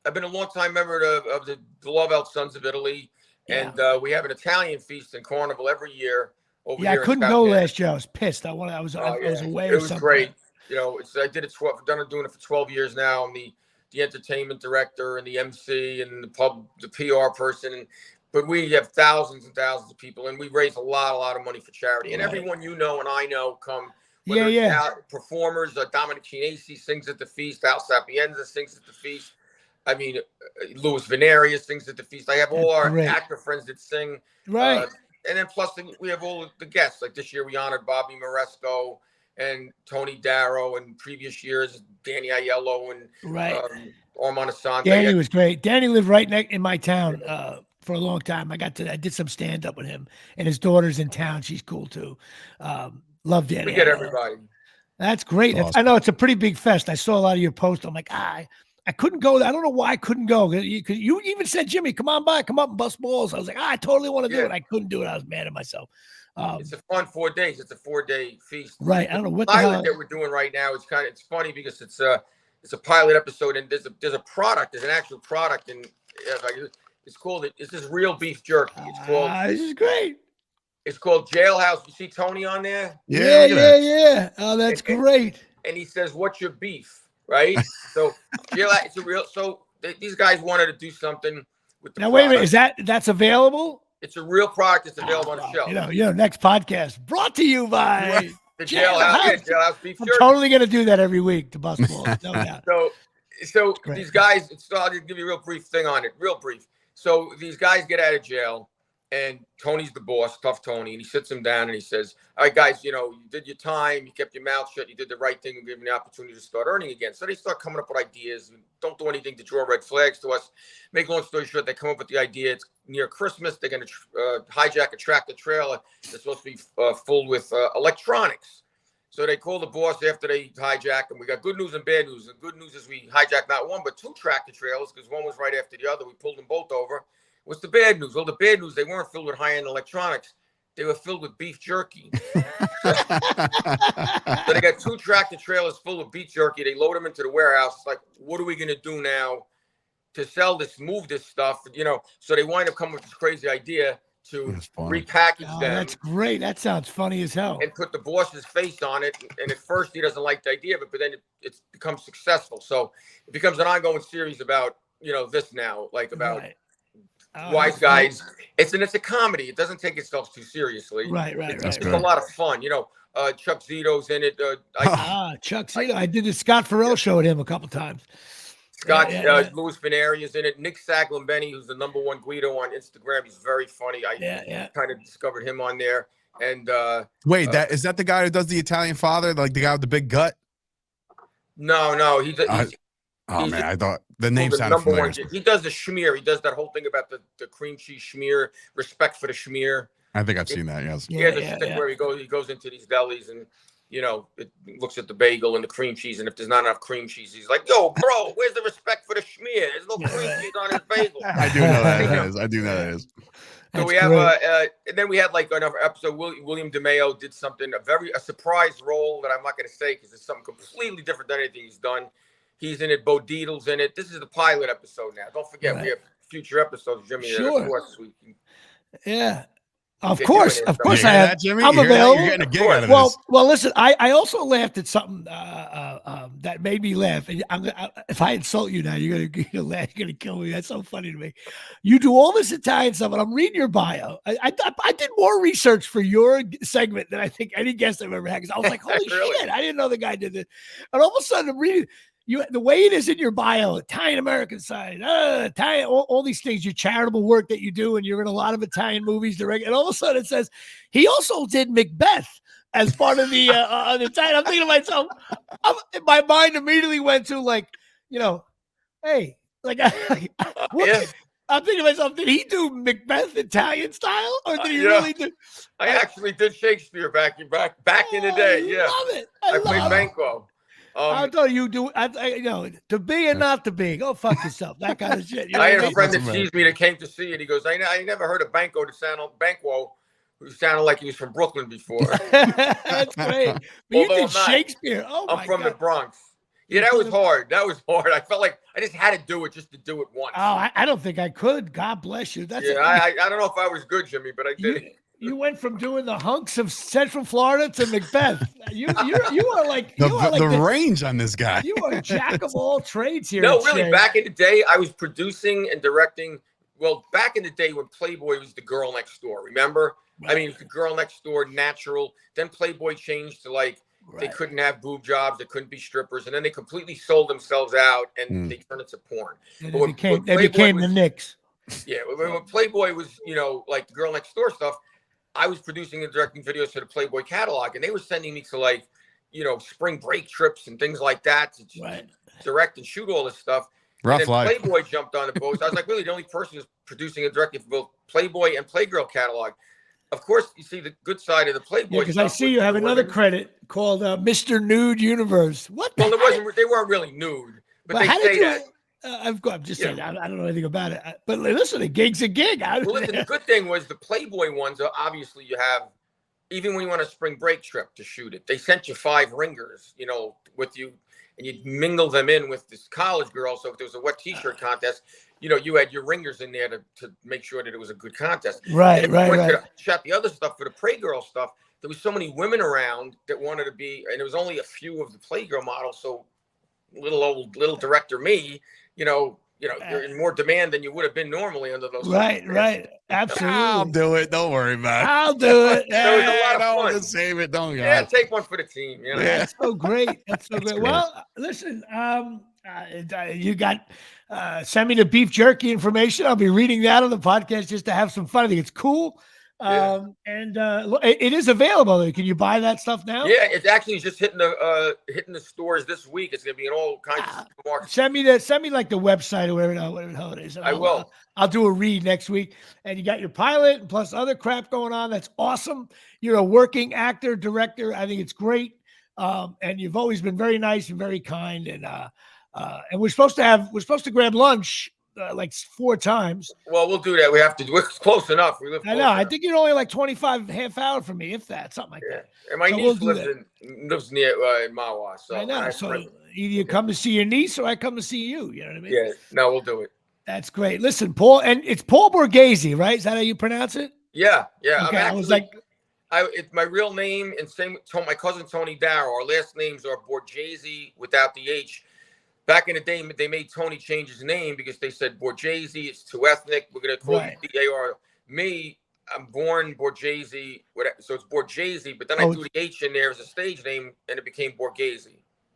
I've been a long-time member of the Love Out Sons of Italy, and we have an Italian feast and carnival every year. I couldn't go last year. I was pissed. I was away. It was great. I did it. I've doing it for 12 years now. I'm the entertainment director and the MC and the PR person. But we have thousands and thousands of people, and we raise a lot of money for charity. And everyone and I know come. Performers. Dominick sings at the feast. Al Sapienza sings at the feast. I mean, Louis Venerius sings at the feast. I have all our actor friends that sing. Right. And then plus we have all the guests. Like this year we honored Bobby Moresco and Tony Darrow, and previous years Danny Aiello and Armand Assante. Danny was great. Danny lived right in my town for a long time. I did some stand up with him, and his daughter's in town. She's cool too. Love Danny. We get everybody. That's great. Awesome. I know it's a pretty big fest. I saw a lot of your posts. I'm like, I couldn't go. I don't know why I couldn't go. You even said, Jimmy, come on by, come up and bust balls. I was like, I totally want to do it. I couldn't do it. I was mad at myself. It's a fun 4 days. It's a 4-day feast. Right. I don't know what the pilot that we're doing right now. It's funny because it's a pilot episode, and there's a product. There's an actual product, and it's called. It's this real beef jerky. It's called. This is great. It's called Jailhouse. You see Tony on there? Yeah. Oh, that's great. And he says, "What's your beef?" Right? So it's a real. So these guys wanted to do something with the. Now wait a minute. That's available? It's a real product. It's available on the show. Next podcast brought to you by the Jailhouse beef jerky. I'm totally gonna do that every week to bust balls. No doubt. So these guys. I'll just give you a real brief thing on it. Real brief. So these guys get out of jail. And Tony's the boss, Tough Tony, and he sits them down and he says, all right, guys, you did your time. You kept your mouth shut. You did the right thing and gave them the opportunity to start earning again. So they start coming up with ideas. Don't do anything to draw red flags to us. Make a long story short, they come up with the idea. It's near Christmas. They're going to hijack a tractor trailer that's supposed to be full with electronics. So they call the boss after they hijack them. We got good news and bad news. The good news is we hijacked not one, but 2 tractor trailers because one was right after the other. We pulled them both over. What's the bad news? Well, the bad news, they weren't filled with high-end electronics. they were filled with beef jerky. So they got 2 tractor trailers full of beef jerky. They load them into the warehouse. It's like, what are we going to do now to sell this, move this stuff? So they wind up coming with this crazy idea to repackage them. That's great. That sounds funny as hell. And put the boss's face on it. And at first he doesn't like the idea of it, but then it becomes successful. So it becomes an ongoing series about, this now, like about wise guys. It's a comedy. It doesn't take itself too seriously. Right. It's a lot of fun. Chuck Zito's in it. Chuck Zito. I did the Scott Farrell show with him a couple times. Louis Fineri is in it. Nick Saglambeni, who's the #1 Guido on Instagram. He's very funny. I kind of discovered him on there. And wait, is that the guy who does the Italian Father, like the guy with the big gut? No, man, I thought the name sounded familiar. He does the schmear. He does that whole thing about the cream cheese schmear, respect for the schmear. I think I've seen that. Yes. He has a stick where he goes into these delis and it looks at the bagel and the cream cheese, and if there's not enough cream cheese, he's like, "Yo, bro, where's the respect for the schmear? There's no cream cheese on his bagel." I do know that is. So we have and then we had like another episode. William DeMeo did something a surprise role that I'm not going to say because it's something completely different than anything he's done. He's in it. Bo Dietl's in it. This is the pilot episode now. Don't forget we have future episodes, Jimmy. Sure. Of course, Of course I have. That, Jimmy? I'm available. You're getting a gig out of this. Well, listen. I also laughed at something that made me laugh. And if I insult you now, you're gonna laugh. You're gonna kill me. That's so funny to me. You do all this Italian stuff, and I'm reading your bio. I did more research for your segment than I think any guest I've ever had. Because I was like, holy shit, I didn't know the guy did this. And all of a sudden, I'm reading. The way it is in your bio, Italian American side, Italian, all these things, your charitable work that you do, and you're in a lot of Italian movies, and all of a sudden it says he also did Macbeth as part of the Italian. I'm thinking to myself, my mind immediately went to hey, I'm thinking to myself, did he do Macbeth Italian style, or did he really do? I actually did Shakespeare back in the day. I love it. I played Banquo. I thought you do. To be and not to be. Go fuck yourself. That kind of shit. I had a friend that sees me that came to see it. He goes, I never heard of Banquo who sounded like he was from Brooklyn before. That's great. But you did Shakespeare. Oh my God. I'm from the Bronx. Yeah, that was hard. I felt like I just had to do it just to do it once. Oh, I don't think I could. God bless you. I don't know if I was good, Jimmy, but I did it. You went from doing the hunks of Central Florida to Macbeth. You are like the range on this guy. You are jack of all trades here. No, really. Back in the day, I was producing and directing. Well, back in the day when Playboy was the girl next door, remember? Right. I mean, the girl next door, natural. Then Playboy changed to they couldn't have boob jobs, they couldn't be strippers, and then they completely sold themselves out and they turned into porn. And they became the Knicks. Yeah, when Playboy was like the girl next door stuff. I was producing and directing videos for the Playboy catalog, and they were sending me to spring break trips and things like that to direct and shoot all this stuff. Rough and then life. Playboy jumped on the boat. I was like, really, the only person who's producing and directing for both Playboy and Playgirl catalog. Of course, you see the good side of the Playboy. Because I see you have another credit called Mr. Nude Universe. What? Well, they weren't really nude, but they say that. I'm just saying, I don't know anything about it. But listen, a gig's a gig. Well, listen, the good thing was the Playboy ones, obviously you have, even when you want a spring break trip to shoot it, they sent you 5 ringers, with you, and you'd mingle them in with this college girl. So if there was a wet t-shirt contest, you had your ringers in there to make sure that it was a good contest. Right. Shot the other stuff for the Playgirl stuff. There was so many women around that wanted to be, and there was only a few of the Playgirl models. So little director me, you're in more demand than you would have been normally under those. Right. Absolutely. I'll do it. Don't worry about it. I'll do it. So it was a lot of fun. Just save it. Don't. Yeah, take one for the team. That's so great. That's so great. Well, listen, you got send me the beef jerky information. I'll be reading that on the podcast just to have some fun. I think it's cool. And it is available. Can you buy that stuff now? Yeah, it's actually just hitting the stores this week. It's gonna be in all kinds of supermarkets. Send me like the website or whatever the hell it is. I will. I'll do a read next week. And you got your pilot and plus other crap going on. That's awesome. You're a working actor, director. I think it's great. And you've always been very nice and very kind. And we're supposed to grab lunch like 4 times. Well, we'll do that. We have to. We're close enough. We live. I Close know. enough. I think you're only like 25 half hour from me, if that, something like that. And my So niece we'll do lives near in Mawa. So I know. and So either you come to see your niece or I come to see you. You know what I mean? yeah, no, we'll do it. That's great. Listen, Paul, and it's Paul Borghese, right? Is that how you pronounce it? Yeah. Okay, I'm I was actually, like, it's my real name and same with my cousin Tony Darrow. Our last names are Borghese without the H. Back in the day, they made Tony change his name because they said Borghese, it's too ethnic. We're gonna call you D-A-R. Me, I'm born Borghese, so it's Borghese, but then I threw the H in there as a stage name, and it became Borghese.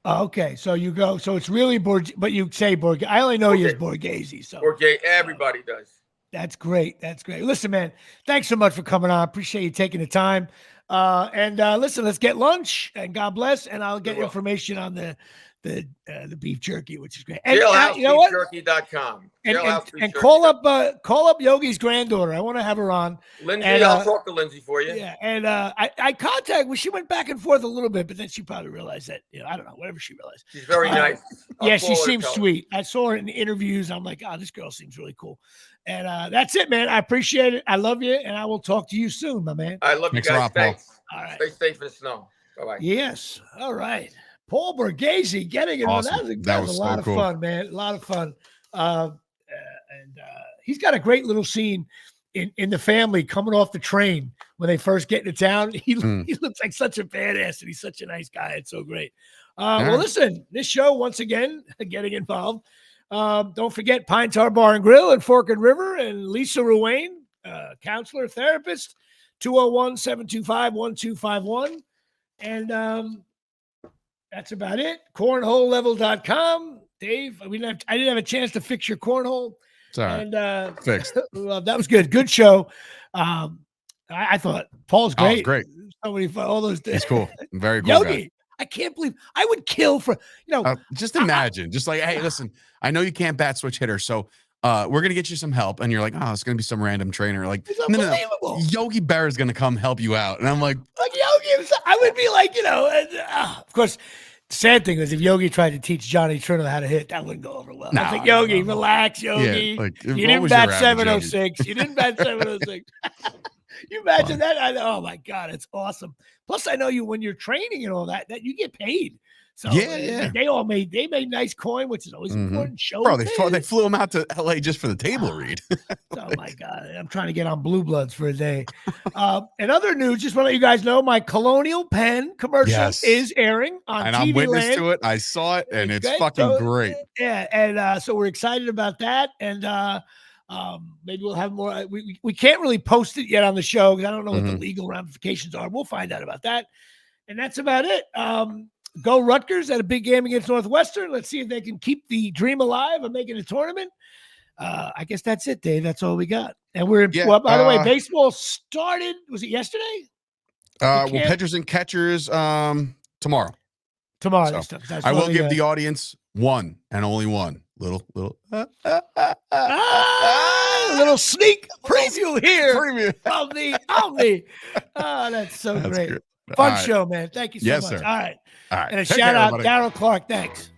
Okay, so you go. So it's really but you say Borghese. I only know you as Borghese. So Borghese, everybody does. That's great. That's great. Listen, man, thanks so much for coming on. Appreciate you taking the time. And listen, let's get lunch, and God bless. And I'll get information on the beef jerky, which is great. And you know what? JailhouseBeefJerky.com. And call up Yogi's granddaughter. I want to have her on. Lindsay, and, I'll talk to Lindsay for you. Yeah, and I contact. Well, she went back and forth a little bit, but then she probably realized that I don't know, whatever she realized. She's very nice. Yeah, she seems sweet. I saw her in the interviews. I'm like, oh, this girl seems really cool. And that's it, man. I appreciate it. I love you, and I will talk to you soon, my man. I love you guys. Thanks. All right. Stay safe in the snow. Bye-bye. Yes. All right. Paul Borghese getting it. Awesome. That was a lot of fun, man. A lot of fun. He's got a great little scene in the family coming off the train when they first get into town. He looks like such a badass, and he's such a nice guy. It's so great. Well, listen, this show, once again, getting involved. Don't forget Pine Tar Bar and Grill and Fork and River and Lisa Ruane, counselor, therapist, 201-725-1251. And that's about it. Cornholelevel.com. Dave, I didn't have a chance to fix your cornhole. Sorry. And fixed. That was good. Good show. I thought Paul's great. Oh, great. So many fun. All those days. He's cool. Very cool. Yogi. Guy. I can't believe I would kill for, just imagine, just like, hey, listen, I know you can't bat switch hitter, so we're going to get you some help. And you're like, oh, it's going to be some random trainer. Like, no. Yogi Berra is going to come help you out. And I'm like Yogi, I would be like, of course, the sad thing is if Yogi tried to teach Johnny Turner how to hit, that wouldn't go over well. No, I was like, Yogi, relax, Yogi. Yeah, like, you didn't bat 706. You didn't bat 706. You imagine that? Oh my God, it's awesome. Plus, I know you when you're training and all that you get paid. So yeah. They made nice coin, which is always important. Show bro, they flew him out to LA just for the table read. Oh my God, I'm trying to get on Blue Bloods for a day. And other news, just want to let you guys know my Colonial Pen commercial is airing on and TV I'm witness Land. to it. I saw it, and it's fucking great. Yeah, and so we're excited about that, and maybe we'll have more. We can't really post it yet on the show because I don't know what the legal ramifications are. We'll find out about that, and that's about it. Go Rutgers at a big game against Northwestern. Let's see if they can keep the dream alive of making a tournament. I guess that's it, Dave. That's all we got. And we're in. Well, by the way, baseball started. Was it yesterday? Well, pitchers and catchers tomorrow. Tomorrow. So, I will give the audience one and only one little sneak preview here of the Omni. Oh, that's so great. Good. Fun show, man. Thank you so much. Sir. All right. And a shout out, Daryl Clark. Thanks.